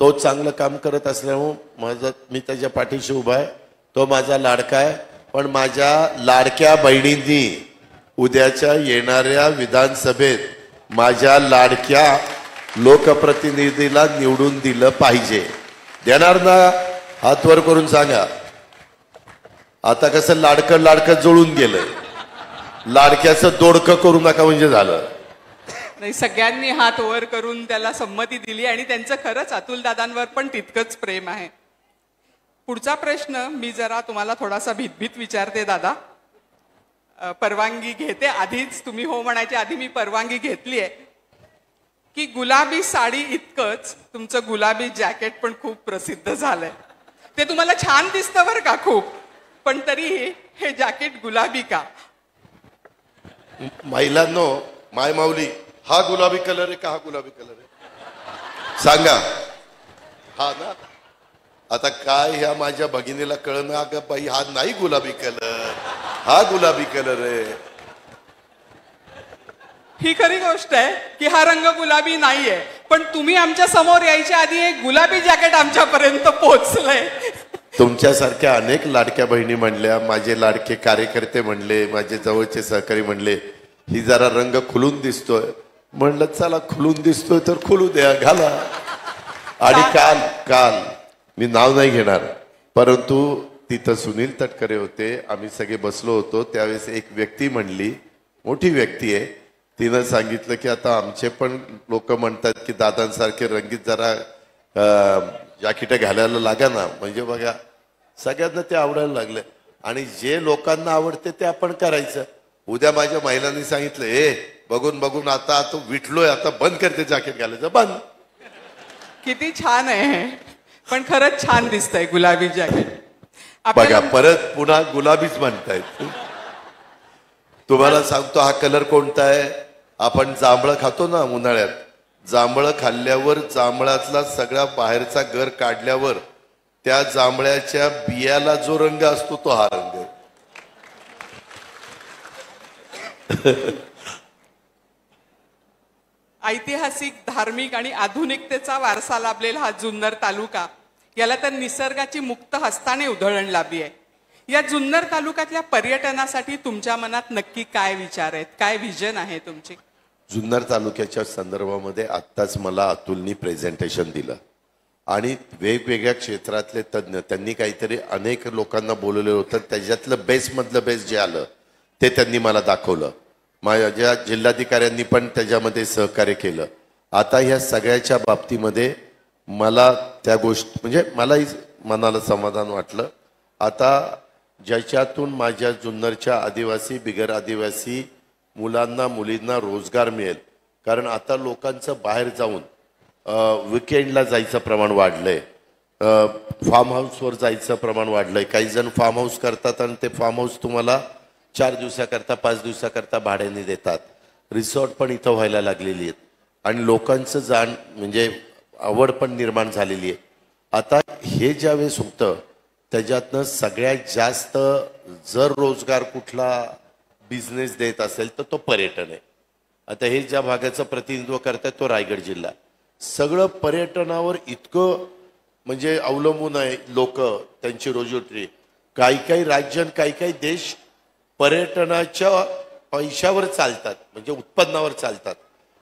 तो चांगलं काम करत असल्यामुळे मी त्याच्या पाठीशी उभा आहे. तो माझा लाडका आहे. पण माझ्या लाडक्या बहिणींनी उद्याच्या येणाऱ्या विधानसभेत माझ्या लाडक्या लोकप्रतिनिधीला निवडून दिलं पाहिजे. देणार ना? हात वर करून सांगा. आता कसं लाडकं लाडकं जुळून गेलं, लाडक्याचं दोडकं करू नका म्हणजे झालं. नाही, सगळ्यांनी हात वर करून त्याला संमती दिली आणि त्यांचं खरंच अतुल दादांवर पण तितकंच प्रेम आहे. पुढचा प्रश्न मी जरा तुम्हाला थोडासा भीतभीत विचारते दादा. परवानगी घेते. आधीच तुम्ही हो म्हणायच्या आधी मी परवानगी घेतली आहे की गुलाबी साडी इतकंच तुमचं गुलाबी जॅकेट पण खूप प्रसिद्ध झालंय. ते तुम्हाला छान दिसतं बरं का खूप, पण तरीही हे जॅकेट गुलाबी का? महिलांनो, माय माऊली, हा गुलाबी कलर आहे का हा गुलाबी कलर आहे सांगा. हा ना? आता काय ह्या माझ्या भगिनीला कळणं, अगं बाई हा नाही गुलाबी कलर, हा गुलाबी कलर आहे. ही खरी गोष्ट आहे की हा रंग गुलाबी नाहीये, पण तुम्ही आमच्या समोर यायच्या आधी एक गुलाबी जॅकेट आमच्यापर्यंत पोहोचलंय. तुमच्यासारख्या अनेक लाडक्या बहिणी म्हणल्या, माझे लाडके कार्यकर्ते म्हणले, माझे जवळचे सहकारी म्हणले, ही जरा रंग खुलून दिसतोय. म्हणलं चला, खुलून दिसतोय तर खुलू द्या, घाला. आणि काल मी नाव नाही घेणार, परंतु तिथं सुनील तटकरे होते, आम्ही सगळे बसलो होतो. त्यावेळेस एक व्यक्ती म्हणली मोठी व्यक्ती आहे. तिनं सांगितलं की आता आमचे पण लोक म्हणतात की दादांसारखे रंगीत जरा जॅकेट घालायला लागा ना. म्हणजे बघा सगळ्यांना ते आवडायला लागले आणि जे लोकांना आवडते ते आपण करायचं. उद्या माझ्या महिलांनी सांगितलं बघून बघून आता तो विटलोय, आता बंद करते जॅकेट घालायचं, बंद. किती छान आहे, पण खरंच छान दिसतंय गुलाबी जॅकेट. बघा परत पुन्हा गुलाबीच म्हणतायत. तुम्हाला सांगतो हा कलर कोणता आहे. आपण जांभळं खातो ना उन्हाळ्यात, जांभळं खाल्ल्यावर जांभळातला सगळा बाहेरचा गर काढल्यावर त्या जांभळ्याच्या बियाला जो रंग असतो तो हा रंग आहे. ऐतिहासिक, धार्मिक आणि आधुनिकतेचा वारसा लाभलेला हा जुन्नर तालुका, याला तर निसर्गाची मुक्त हस्ताने उधळण लाभली आहे. या जुन्नर तालुक्यातल्या पर्यटनासाठी तुमच्या मनात नक्की काय विचार आहेत, काय विजन आहे तुमची? जुन्नर तालुक्याच्या संदर्भामध्ये आत्ताच मला अतुलनी प्रेझेंटेशन दिलं आणि वेगवेगळ्या क्षेत्रातले तज्ज्ञ त्यांनी काहीतरी अनेक लोकांना बोलवलं होतं. त्याच्यातलं बेस्टमधलं बेस्ट जे आलं ते त्यांनी मला दाखवलं. माझ्या जिल्हाधिकाऱ्यांनी पण त्याच्यामध्ये सहकार्य केलं. आता ह्या सगळ्याच्या बाबतीमध्ये मला त्या गोष्टी म्हणजे मलाही मनाला समाधान वाटलं. आता ज्याच्यातून माझ्या जुन्नरच्या आदिवासी, बिगर आदिवासी मुलांना मुलींना रोजगार मिळेल. कारण आता लोकांचं बाहेर जाऊन विकेंडला जायचं प्रमाण वाढलंय, फार्म हाऊसवर जायचं प्रमाण वाढलंय. काही जण फार्म हाऊस करतात आणि ते फार्म हाऊस तुम्हाला 4 दिवसाकरता 5 दिवसाकरता भाड्याने देतात. रिसॉर्ट पण इथं व्हायला लागलेली आहेत आणि लोकांचं जाण म्हणजे आवड पण निर्माण झालेली आहे. आता हे ज्यावेळेस होतं त्याच्यातनं सगळ्यात जास्त जर रोजगार कुठला बिझनेस देत असेल तर तो पर्यटन आहे. आता हे ज्या भागाचं प्रतिनिधित्व करतात तो रायगड जिल्हा. सगळं पर्यटनावर इतकं म्हणजे अवलंबून आहे लोक, त्यांची रोजीरोटी. काही काही राज्य आणि काही काही देश पर्यटनाच्या पैशावर चालतात, म्हणजे उत्पन्नावर चालतात.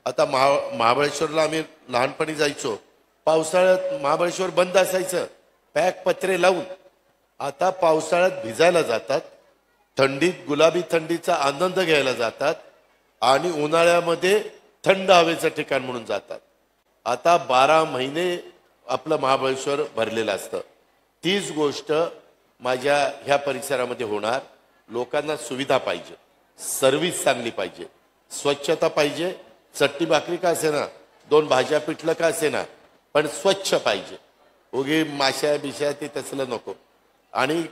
आता महाबळेश्वरला आम्ही लहानपणी जायचो, पावसाळ्यात महाबळेश्वर बंद असायचं पॅक पत्रे लावून. आता पावसाळ्यात भिजायला जातात, थंडीत गुलाबी थंडीचा आनंद घ्यायला जातात आणि उन्हाळ्यामध्ये थंड हवेचं ठिकाण म्हणून जातात. आता 12 महिने आपलं महाबळेश्वर भरलेलं असतं. तीच गोष्ट माझ्या ह्या परिसरामध्ये होणार. लोकांना सुविधा पाहिजे, सर्व्हिस चांगली पाहिजे, स्वच्छता पाहिजे. चट्टी भाकरी का असे ना, 2 भाज्या पिठलं का असे ना, पण स्वच्छ पाहिजे. उगी माश्या बिश्या ते तसलं नको. आणि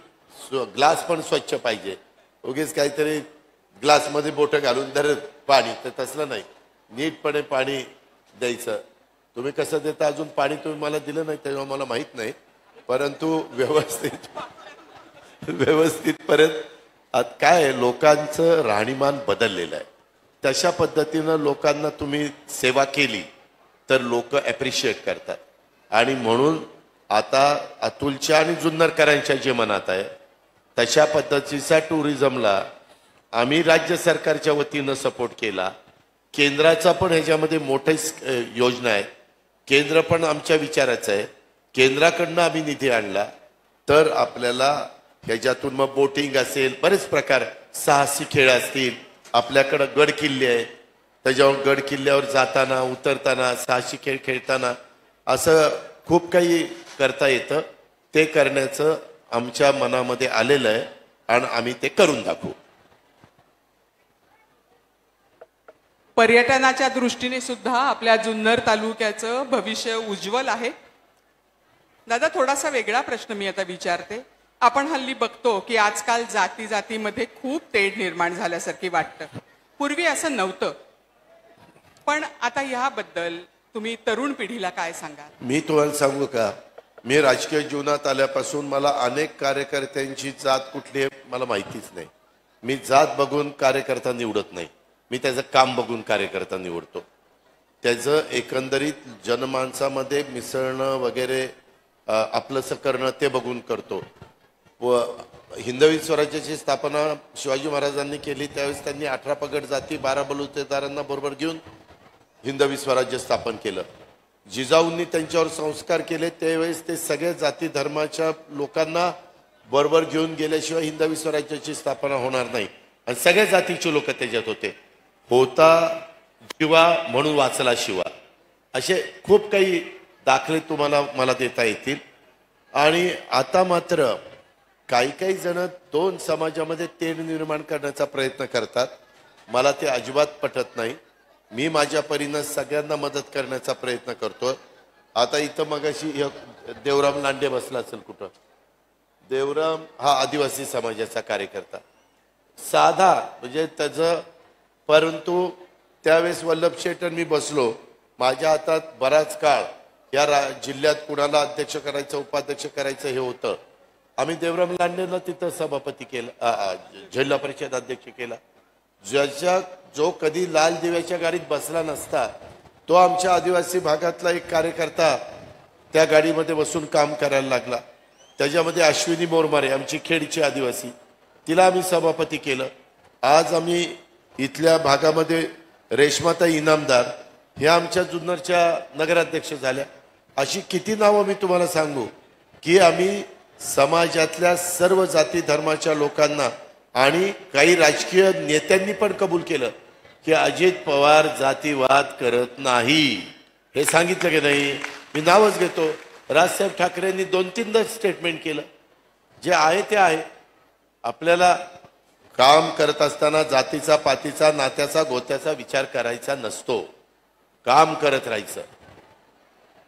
ग्लास पण स्वच्छ पाहिजे. उगीच काहीतरी ग्लासमध्ये बोटं घालून धरत पाणी, तर तसलं नाही. नीटपणे पाणी द्यायचं. तुम्ही कसं देता अजून पाणी तुम्ही मला दिलं नाही तेव्हा मला माहीत नाही, परंतु व्यवस्थित परत काय आहे, लोकांचं राहणीमान बदललेलं आहे. तशा पद्धतीनं लोकांना तुम्ही सेवा केली तर लोक ॲप्रिशिएट करतात. आणि म्हणून आता अतुलच्या आणि जुन्नरकरांच्या जे मनात आहे तशा पद्धतीचा टुरिझमला आम्ही राज्य सरकारच्या वतीनं सपोर्ट केला. केंद्राचा पण ह्याच्यामध्ये मोठी योजना आहे. केंद्र पण आमच्या विचाराचं आहे. केंद्राकडनं आम्ही निधी आणला तर आपल्याला ह्याच्यातून मग बोटिंग असेल, बरेच प्रकार, साहसी खेळ असतील. आपल्याकडं गड किल्ले आहेत, त्याच्यावर गड किल्ल्यावर जाताना उतरताना साहसी खेळ खेळताना असं खूप काही करता येतं. ते करण्याचं आमच्या मनामध्ये आलेलं आहे आणि आम्ही ते करून दाखवू. पर्यटनाच्या दृष्टीने सुद्धा आपल्या जुन्नर तालुक्याचं भविष्य उज्ज्वल आहे. दादा, थोडासा वेगळा प्रश्न मी आता विचारते. आपण हल्ली बघतो की आजकाल जाती जातीमध्ये खूप तेढ निर्माण झाल्यासारखी वाटतं. पूर्वी असं नव्हतं, पण आता याबद्दल तुम्ही तरुण पिढीला काय सांगाल? मी तुम्हाला सांगू का, मी राजकीय जीवनात आल्यापासून मला अनेक कार्यकर्त्यांची जात कुठली आहे मला माहितीच नाही. मी जात बघून कार्यकर्ता निवडत नाही, मी त्याचं काम बघून कार्यकर्ता निवडतो. त्याचं एकंदरीत जनमानसामध्ये मिसळणं वगैरे आपलंसं करणं ते बघून करतो. व हिंदवी स्वराज्याची स्थापना शिवाजी महाराजांनी केली त्यावेळेस त्यांनी 18 पगड जाती 12 बलुतेदारांना बरोबर घेऊन हिंदवी स्वराज्य स्थापन केलं. जिजाऊंनी त्यांच्यावर संस्कार केले त्यावेळेस ते सगळ्या जाती धर्माच्या लोकांना बरोबर घेऊन गेल्याशिवाय हिंदवी स्वराज्याची स्थापना होणार नाही. आणि सगळ्या जातीचे लोक त्याच्यात होते. होता जीवा म्हणून वाचला शिवा, असे खूप काही दाखले तुम्हाला मला देता येतील. आणि आता मात्र काही काही जण दोन समाजामध्ये तेढ निर्माण करण्याचा प्रयत्न करतात. मला ते अजिबात पटत नाही. मी माझ्या परीनं सगळ्यांना मदत करण्याचा प्रयत्न करतो. आता इथं मगाशी देवराम लांडे बसला असेल कुठं. देवराम हा आदिवासी समाजाचा कार्यकर्ता साधा म्हणजे त्याचं, परंतु त्यावेळेस वल्लभ शेठ मी बसलो, माझ्या हातात बराच काळ या जिल्ह्यात कुणाला अध्यक्ष करायचं उपाध्यक्ष करायचं हे होतं. आम्ही देवराम लांडेला तिथं सभापती केला, जिल्हा परिषद अध्यक्ष केला. जो कधी लाल दिव्याच्या गाडीत बसला नसता तो आमच्या आदिवासी भागातला एक कार्यकर्ता त्या गाडीमध्ये बसून काम करायला लागला. त्याच्यामध्ये अश्विनी मोरमारे आमची खेडची आदिवासी, तिला आम्ही सभापती केलं. आज आम्ही इथल्या भागामध्ये रेश्माताई इनामदार ह्या आमच्या जुन्नरच्या नगराध्यक्ष झाल्या. अशी किती नावं मी तुम्हाला सांगू की आम्ही समाजातल्या सर्व जाती धर्माच्या लोकांना आणि काही राजकीय नेत्यांनी पण कबूल केलं की अजित पवार जातीवाद करत नाही. हे सांगितलं की नाही, मी नावच घेतो. राजसाहेब ठाकरेंनी 2-3दा स्टेटमेंट केलं. जे आहे ते आहे. आपल्याला काम करत असताना जातीचा पातीचा नात्याचा गोत्याचा विचार करायचा नसतो. काम करत राहायचं.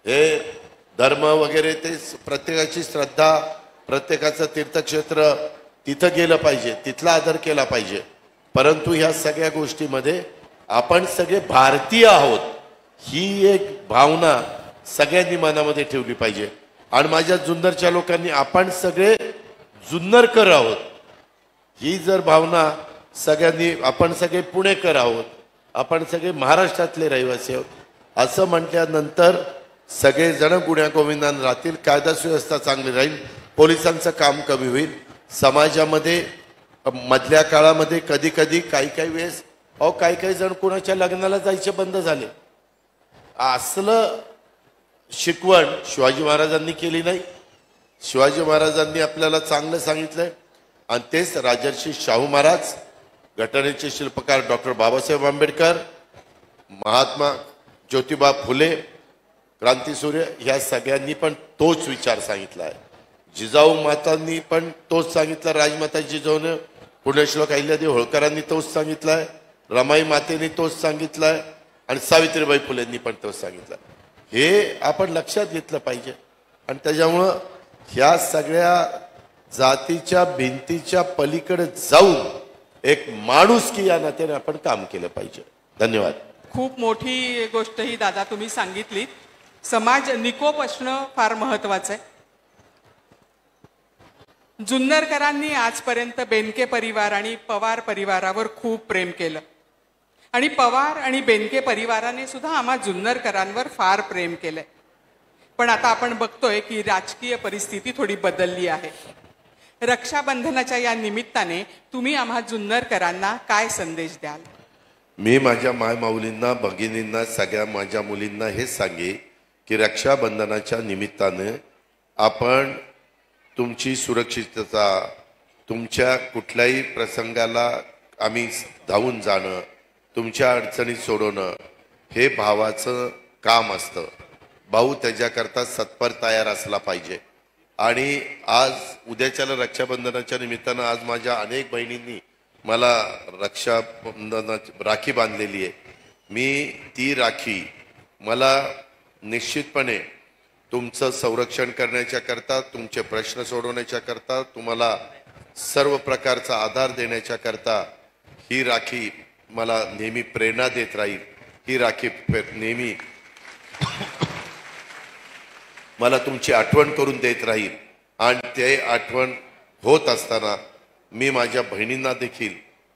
हे धर्म वगैरे ते प्रत्येकाची श्रद्धा, प्रत्येकाचं तीर्थक्षेत्र तिथं गेलं पाहिजे, तिथला आदर केला पाहिजे. परंतु ह्या सगळ्या गोष्टीमध्ये आपण सगळे भारतीय आहोत ही एक भावना सगळ्यांनी मनामध्ये ठेवली पाहिजे. आणि माझ्या जुन्नरच्या लोकांनी आपण सगळे जुन्नरकर आहोत ही जर भावना सगळ्यांनी, आपण सगळे पुणेकर आहोत, आपण सगळे महाराष्ट्रातले रहिवासी आहोत असं म्हटल्यानंतर सगळेजण गुण्या गोविंदाने राहतील, कायदा सुव्यवस्था चांगली राहील, पोलिसांचं काम कमी होईल. समाजामध्ये मधल्या काळामध्ये कधी कधी काही वेळेस काही जण कुणाच्या लग्नाला जायचे बंद झाले. असलं शिकवण शिवाजी महाराजांनी केली नाही. शिवाजी महाराजांनी आपल्याला चांगलं सांगितलंय. आणि तेच राजर्षी शाहू महाराज, घटनेचे शिल्पकार डॉक्टर बाबासाहेब आंबेडकर, महात्मा ज्योतिबा फुले, क्रांतीसूर्य ह्या सगळ्यांनी पण तोच विचार सांगितला आहे. जिजाऊ मातांनी पण तोच सांगितला. राजमाता जिजाऊने, पुण्यश्लोक अहिल्यादेवी होळकरांनी तोच सांगितलाय, रमाई मातेने तोच सांगितलाय आणि सावित्रीबाई फुलेंनी पण तोच सांगितलाय. हे आपण लक्षात घेतलं पाहिजे. आणि त्याच्यामुळं ह्या सगळ्या जातीच्या भिंतीच्या पलीकडे जाऊन एक माणुसकी या नात्याने आपण काम केलं पाहिजे. धन्यवाद. खूप मोठी गोष्ट ही दादा तुम्ही सांगितली. समाज निकोप असणं फार महत्वाचं आहे. जुन्नरकरांनी आजपर्यंत बेनके परिवार आणि पवार परिवारावर खूप प्रेम केलं आणि पवार आणि बेनके परिवाराने सुद्धा आम्हा जुन्नरकरांवर फार प्रेम केलंय. पण आता आपण बघतोय की राजकीय परिस्थिती थोडी बदलली आहे. रक्षाबंधनाच्या या निमित्ताने तुम्ही आम्हा जुन्नरकरांना काय संदेश द्याल? मी माझ्या मायमाऊलींना, भगिनींना, सगळ्या माझ्या मुलींना हेच सांगे की रक्षाबंधनाच्या निमित्ताने आपण तुमची सुरक्षितता, तुमच्या कुठल्याही प्रसंगाला आम्ही धावून जाणं, तुमच्या अडचणी सोडवणं हे भावाचं काम असतं. भाऊ त्याच्याकरता सत्पर तयार असला पाहिजे. आणि आज उद्याच्याला रक्षाबंधनाच्या निमित्तानं आज माझ्या अनेक बहिणींनी मला रक्षाबंधनाची राखी बांधलेली आहे. मी ती राखी मला निश्चितपणे तुमचं संरक्षण करण्याच्या करता, तुमचे प्रश्न सोडवण्याच्या करता, तुम्हाला सर्व प्रकारचा आधार देण्याच्या करता ही राखी मला नेहमी प्रेरणा देत राहील. ही राखी नेहमी मला तुमची आठवण करून देत राहील. आणि ते आठवण होत असताना मी माझ्या बहिणींना देखील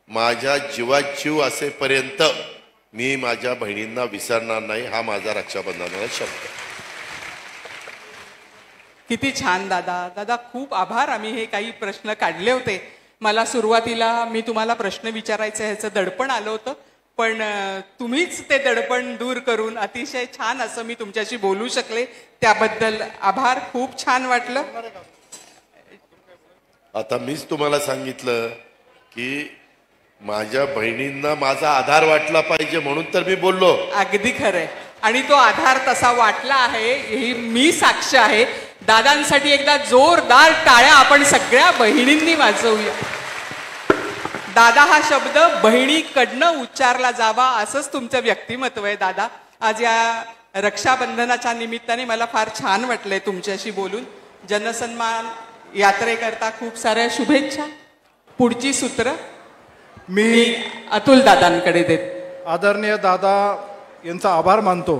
माझ्या जीवात जीव असेपर्यंत मी माझ्या बहिणींना विसरणार नाही. हा माझा रक्षाबंधनाचा शब्द. किती छान दादा. दादा खूप आभार. आम्ही हे काही प्रश्न काढले होते. मला सुरुवातीला मी तुम्हाला प्रश्न विचारायचं ह्याचं दडपण आलं होतं, पण तुम्हीच ते दडपण दूर करून अतिशय छान असं मी तुमच्याशी बोलू शकले, त्याबद्दल आभार. खूप छान वाटलं. आता मीच तुम्हाला सांगितलं की माझ्या बहिणींना माझा आधार वाटला पाहिजे म्हणून तर मी बोललो. अगदी खरंय. आणि तो आधार तसा वाटला आहे, ही मी साक्ष आहे. दादांसाठी एकदा जोरदार टाळ्या आपण सगळ्या बहिणींनी वाजवूया. दादा हा शब्द बहिणीकडनं उच्चारला जावा असंच तुमचं व्यक्तिमत्व आहे दादा. आज या रक्षाबंधनाच्या निमित्ताने मला फार छान वाटलंय तुमच्याशी बोलून. जनसन्मान यात्रेकरता खूप साऱ्या शुभेच्छा. पुढची सूत्र मी अतुल दादांकडे देत. आदरणीय दादा यांचा आभार मानतो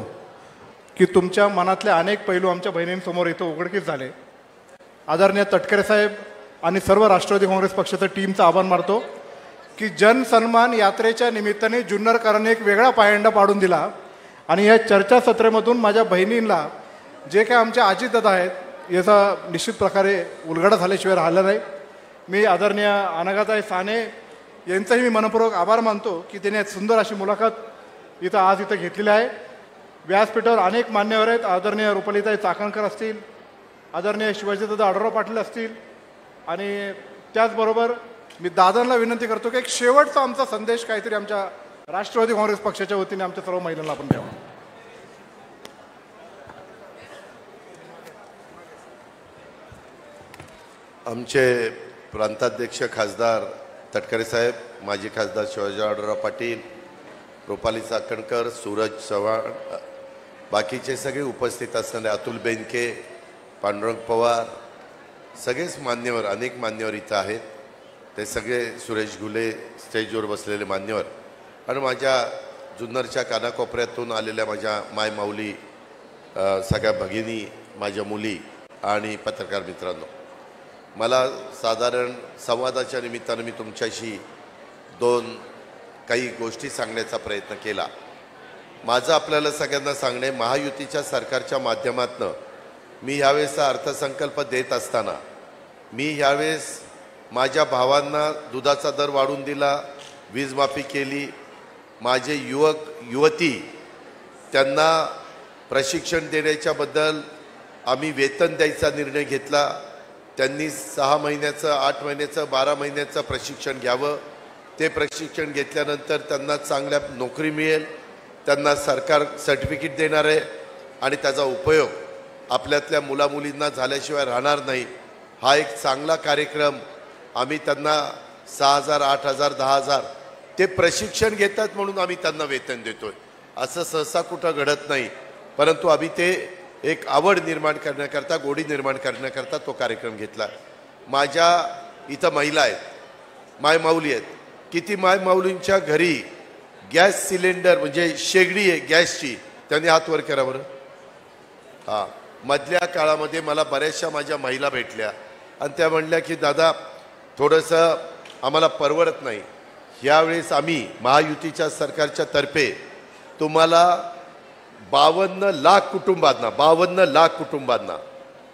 की तुमच्या मनातले अनेक पैलू आमच्या बहिणींसमोर इथं उघडकीस झाले. आदरणीय तटकरे साहेब आणि सर्व राष्ट्रवादी काँग्रेस पक्षाच्या टीमचा आभार मानतो की जनसन्मान यात्रेच्या निमित्ताने जुन्नरकरांनी एक वेगळा पायंडा पाडून दिला. आणि या चर्चासत्रामधून माझ्या बहिणींना जे काय आमच्या अजितदादा आहेत याचा निश्चित प्रकारे उलगडा झाल्याशिवाय राहिला नाही. मी आदरणीय अनघाताई साने यांचाही मी मनपूर्वक आभार मानतो की त्यांनी सुंदर अशी मुलाखत आज इथं घेतलेली आहे. व्यासपीठावर अनेक मान्यवर आहेत. आदरणीय रुपालीताई चाकणकर असतील, आदरणीय शिवाजीदादा आढळराव पाटील असतील. आणि त्याचबरोबर मी दादांना विनंती करतो की एक शेवटचा आमचा संदेश काहीतरी आमच्या राष्ट्रवादी काँग्रेस पक्षाच्या वतीने आमच्या सर्व महिलांना आपण द्यावा. आमचे प्रांताध्यक्ष खासदार तटकरे साहेब, माजी खासदार शिवाजी आढळराव पाटील, रुपाली चाकणकर, सूरज चव्हाण, बाकीचे सगळे उपस्थित असणारे अतुल बेनके, पांडुरंग पवार, सगळेच मान्यवर, अनेक मान्यवर इथं आहेत. ते सगळे सुरेश घुले, स्टेजवर बसलेले मान्यवर आणि माझ्या जुन्नरच्या कानाकोपऱ्यातून आलेल्या माझ्या माय माऊली, सगळ्या भगिनी, माझ्या मुली आणि पत्रकार मित्रांनो, मला साधारण संवादाच्या निमित्तानं मी तुमच्याशी काही गोष्टी सांगण्याचा प्रयत्न केला. माझं आपल्याला सगळ्यांना सांगणे, महायुतीच्या सरकारच्या माध्यमातून मी ह्यावेळेसचा अर्थसंकल्प देत असताना मी ह्यावेळेस माझ्या भावांना दुधाचा दर वाढवून दिला, वीज माफी केली. माझे युवक युवती त्यांना प्रशिक्षण देण्याच्याबद्दल आम्ही वेतन द्यायचा निर्णय घेतला. त्यांनी 6 महिन्याचं, 8 महिन्याचं, 12 महिन्याचं प्रशिक्षण घ्यावं. ते प्रशिक्षण घेतल्यानंतर त्यांना चांगल्या नोकरी मिळेल, त्यांना सरकार सर्टिफिकेट देणार आहे आणि त्याचा उपयोग आपल्यातल्या मुलामुलींना झाल्याशिवाय राहणार नाही. हा एक चांगला कार्यक्रम आम्ही त्यांना 6,000, 8,000, 10,000 ते प्रशिक्षण घेतात म्हणून आम्ही त्यांना वेतन देतोय. असं सहसा कुठं घडत नाही, परंतु आम्ही ते एक आवड निर्माण करण्याकरता, गोडी निर्माण करण्याकरता तो कार्यक्रम घेतला. माझ्या इथं महिला आहेत, मायमाऊली आहेत. किती मायमाऊलींच्या घरी गॅस सिलेंडर म्हणजे शेगडी आहे गॅसची, त्यांनी हात वर करा बरं. हां, मधल्या काळामध्ये मला बऱ्याचशा माझ्या महिला भेटल्या आणि त्या म्हणल्या की दादा थोडंसं आम्हाला परवडत नाही. यावेळेस आम्ही महायुतीच्या सरकारच्या तर्फे तुम्हाला 52 लाख कुटुंबांना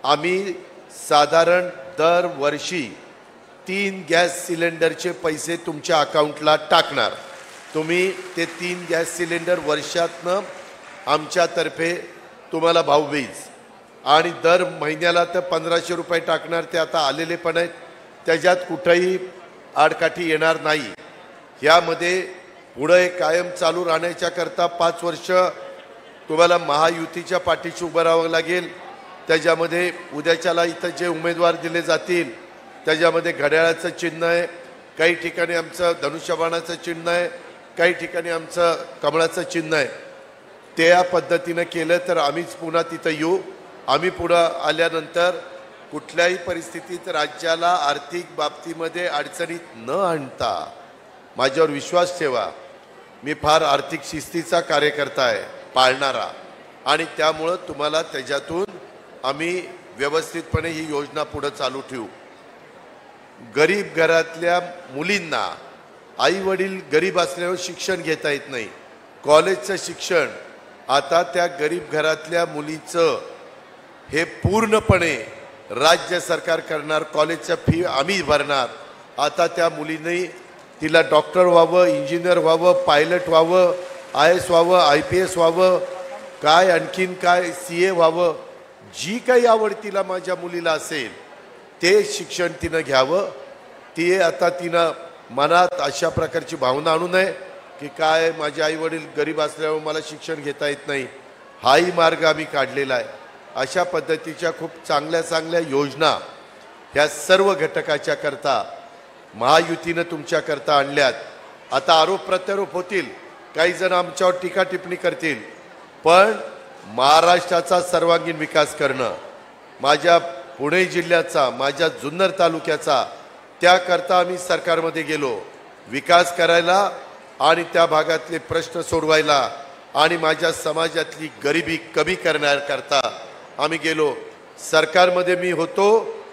आम्ही साधारण दरवर्षी 3 गॅस सिलेंडरचे पैसे तुमच्या अकाउंटला टाकणार. तुम्ही ते 3 गॅस सिलेंडर वर्षातनं आमच्यातर्फे तुम्हाला भाऊबीज आणि दर महिन्याला तर 1,500 रुपये टाकणार. ते आता आलेले पण आहेत, त्याच्यात कुठंही आडकाठी येणार नाही. यामध्ये पुढे कायम चालू राहण्याच्या करता 5 वर्ष तुम्हाला महायुतीच्या पाठीशी उभं राहावं लागेल. त्याच्यामध्ये उद्याच्याला इथं जे उमेदवार दिले जातील त्याच्यामध्ये घड्याळाचं चिन्ह आहे, काही ठिकाणी आमचं धनुष्यबाणाचं चिन्ह आहे, काही ठिकाणी आमचं कमळाचं चिन्ह आहे. त्या पद्धतीनं केलं तर आम्हीच पुन्हा तिथं येऊ. आम्ही पुढं आल्यानंतर कुठल्याही परिस्थितीत राज्याला आर्थिक बाबतीमध्ये अडचणीत न आणता माझ्यावर विश्वास ठेवा. मी फार आर्थिक शिस्तीचा कार्यकर्ता आहे, पाळणारा, आणि त्यामुळं तुम्हाला त्याच्यातून आम्ही व्यवस्थितपणे ही योजना पुढे चालू ठेवू. गरीब घरातल्या मुलींना, आई वडील गरीब असल्यावर शिक्षण घेता येत नाही, कॉलेजचं शिक्षण आता त्या गरीब घरातल्या मुलीचं हे पूर्णपणे राज्य सरकार करणार. कॉलेजच्या फी आम्ही भरणार. आता त्या मुलींनी तिला डॉक्टर व्हावं, इंजिनियर व्हावं, पायलट व्हावं, IAS व्हावं, IPS व्हावं, काय आणखीन काय CA व्हावं, जी काही आवड तिला माझ्या मुलीला असेल ते शिक्षण तिनं घ्यावं. ती आता तिनं मनात अशा प्रकारची भावना आणू नये की काय माझे आई वडील गरीब असल्यामुळे मला शिक्षण घेता येत नाही. हाही मार्ग आम्ही काढलेला आहे. अशा पद्धतीच्या खूप चांगल्या चांगल्या योजना ह्या सर्व घटकाच्या करता महायुतीनं तुमच्याकरता आणल्यात. आता आरोप प्रत्यारोप होतील, काही जण आमच्यावर टीका टिप्पणी करतील, पण महाराष्ट्राचा सर्वांगीण विकास करणं, माझ्या पुणे जिल्ह्याचा, माझ्या जुन्नर तालुक्याचा, त्याकरता आम्ही सरकारमध्ये गेलो विकास करायला आणि त्या भागातले प्रश्न सोडवायला आणि माझ्या समाजातली गरिबी कमी करण्याकरता आम्ही गेलो. सरकारमध्ये मी होतो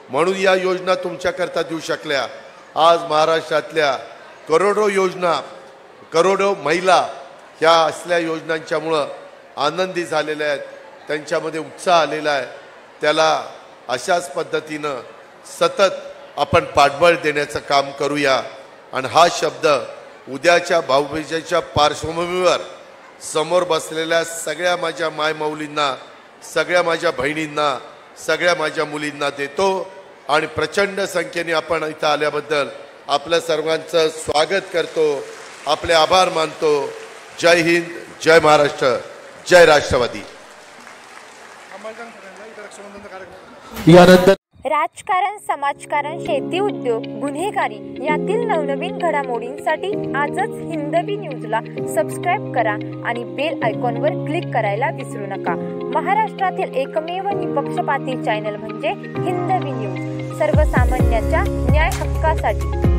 म्हणून या योजना तुमच्याकरता देऊ शकल्या. आज महाराष्ट्रातल्या करोडो योजना, करोडो महिला ह्या असल्या योजनांच्यामुळं आनंदी झालेल्या आहेत, त्यांच्यामध्ये उत्साह आलेला आहे. त्याला अशाच पद्धतीनं सतत आपण पाठबळ देण्याचं काम करूया. आणि हा शब्द उद्याच्या भाऊबीजेच्या पार्श्वभूमीवर समोर बसलेल्या सगळ्या माझ्या मायमाऊलींना, सगळ्या माझ्या बहिणींना, सगळ्या माझ्या मुलींना देतो. आणि प्रचंड संख्येने आपण इथं आल्याबद्दल आपल्या सर्वांचं स्वागत करतो, आपले आभार मानतो. जय हिंद, जय महाराष्ट्र, जय राष्ट्रवादी. यानंतर राजकारण, समाजकारण, शेती, उद्योग, गुन्हेगारी यातील नवनवीन घडामोडींसाठी आजच हिंदवी न्यूजला सबस्क्राईब करा आणि बेल आयकॉनवर क्लिक करायला विसरू नका. महाराष्ट्रातील एकमेव निपक्षपाती चॅनल म्हणजे हिंदवी न्यूज, सर्वसामान्यांच्या न्याय हक्कासाठी.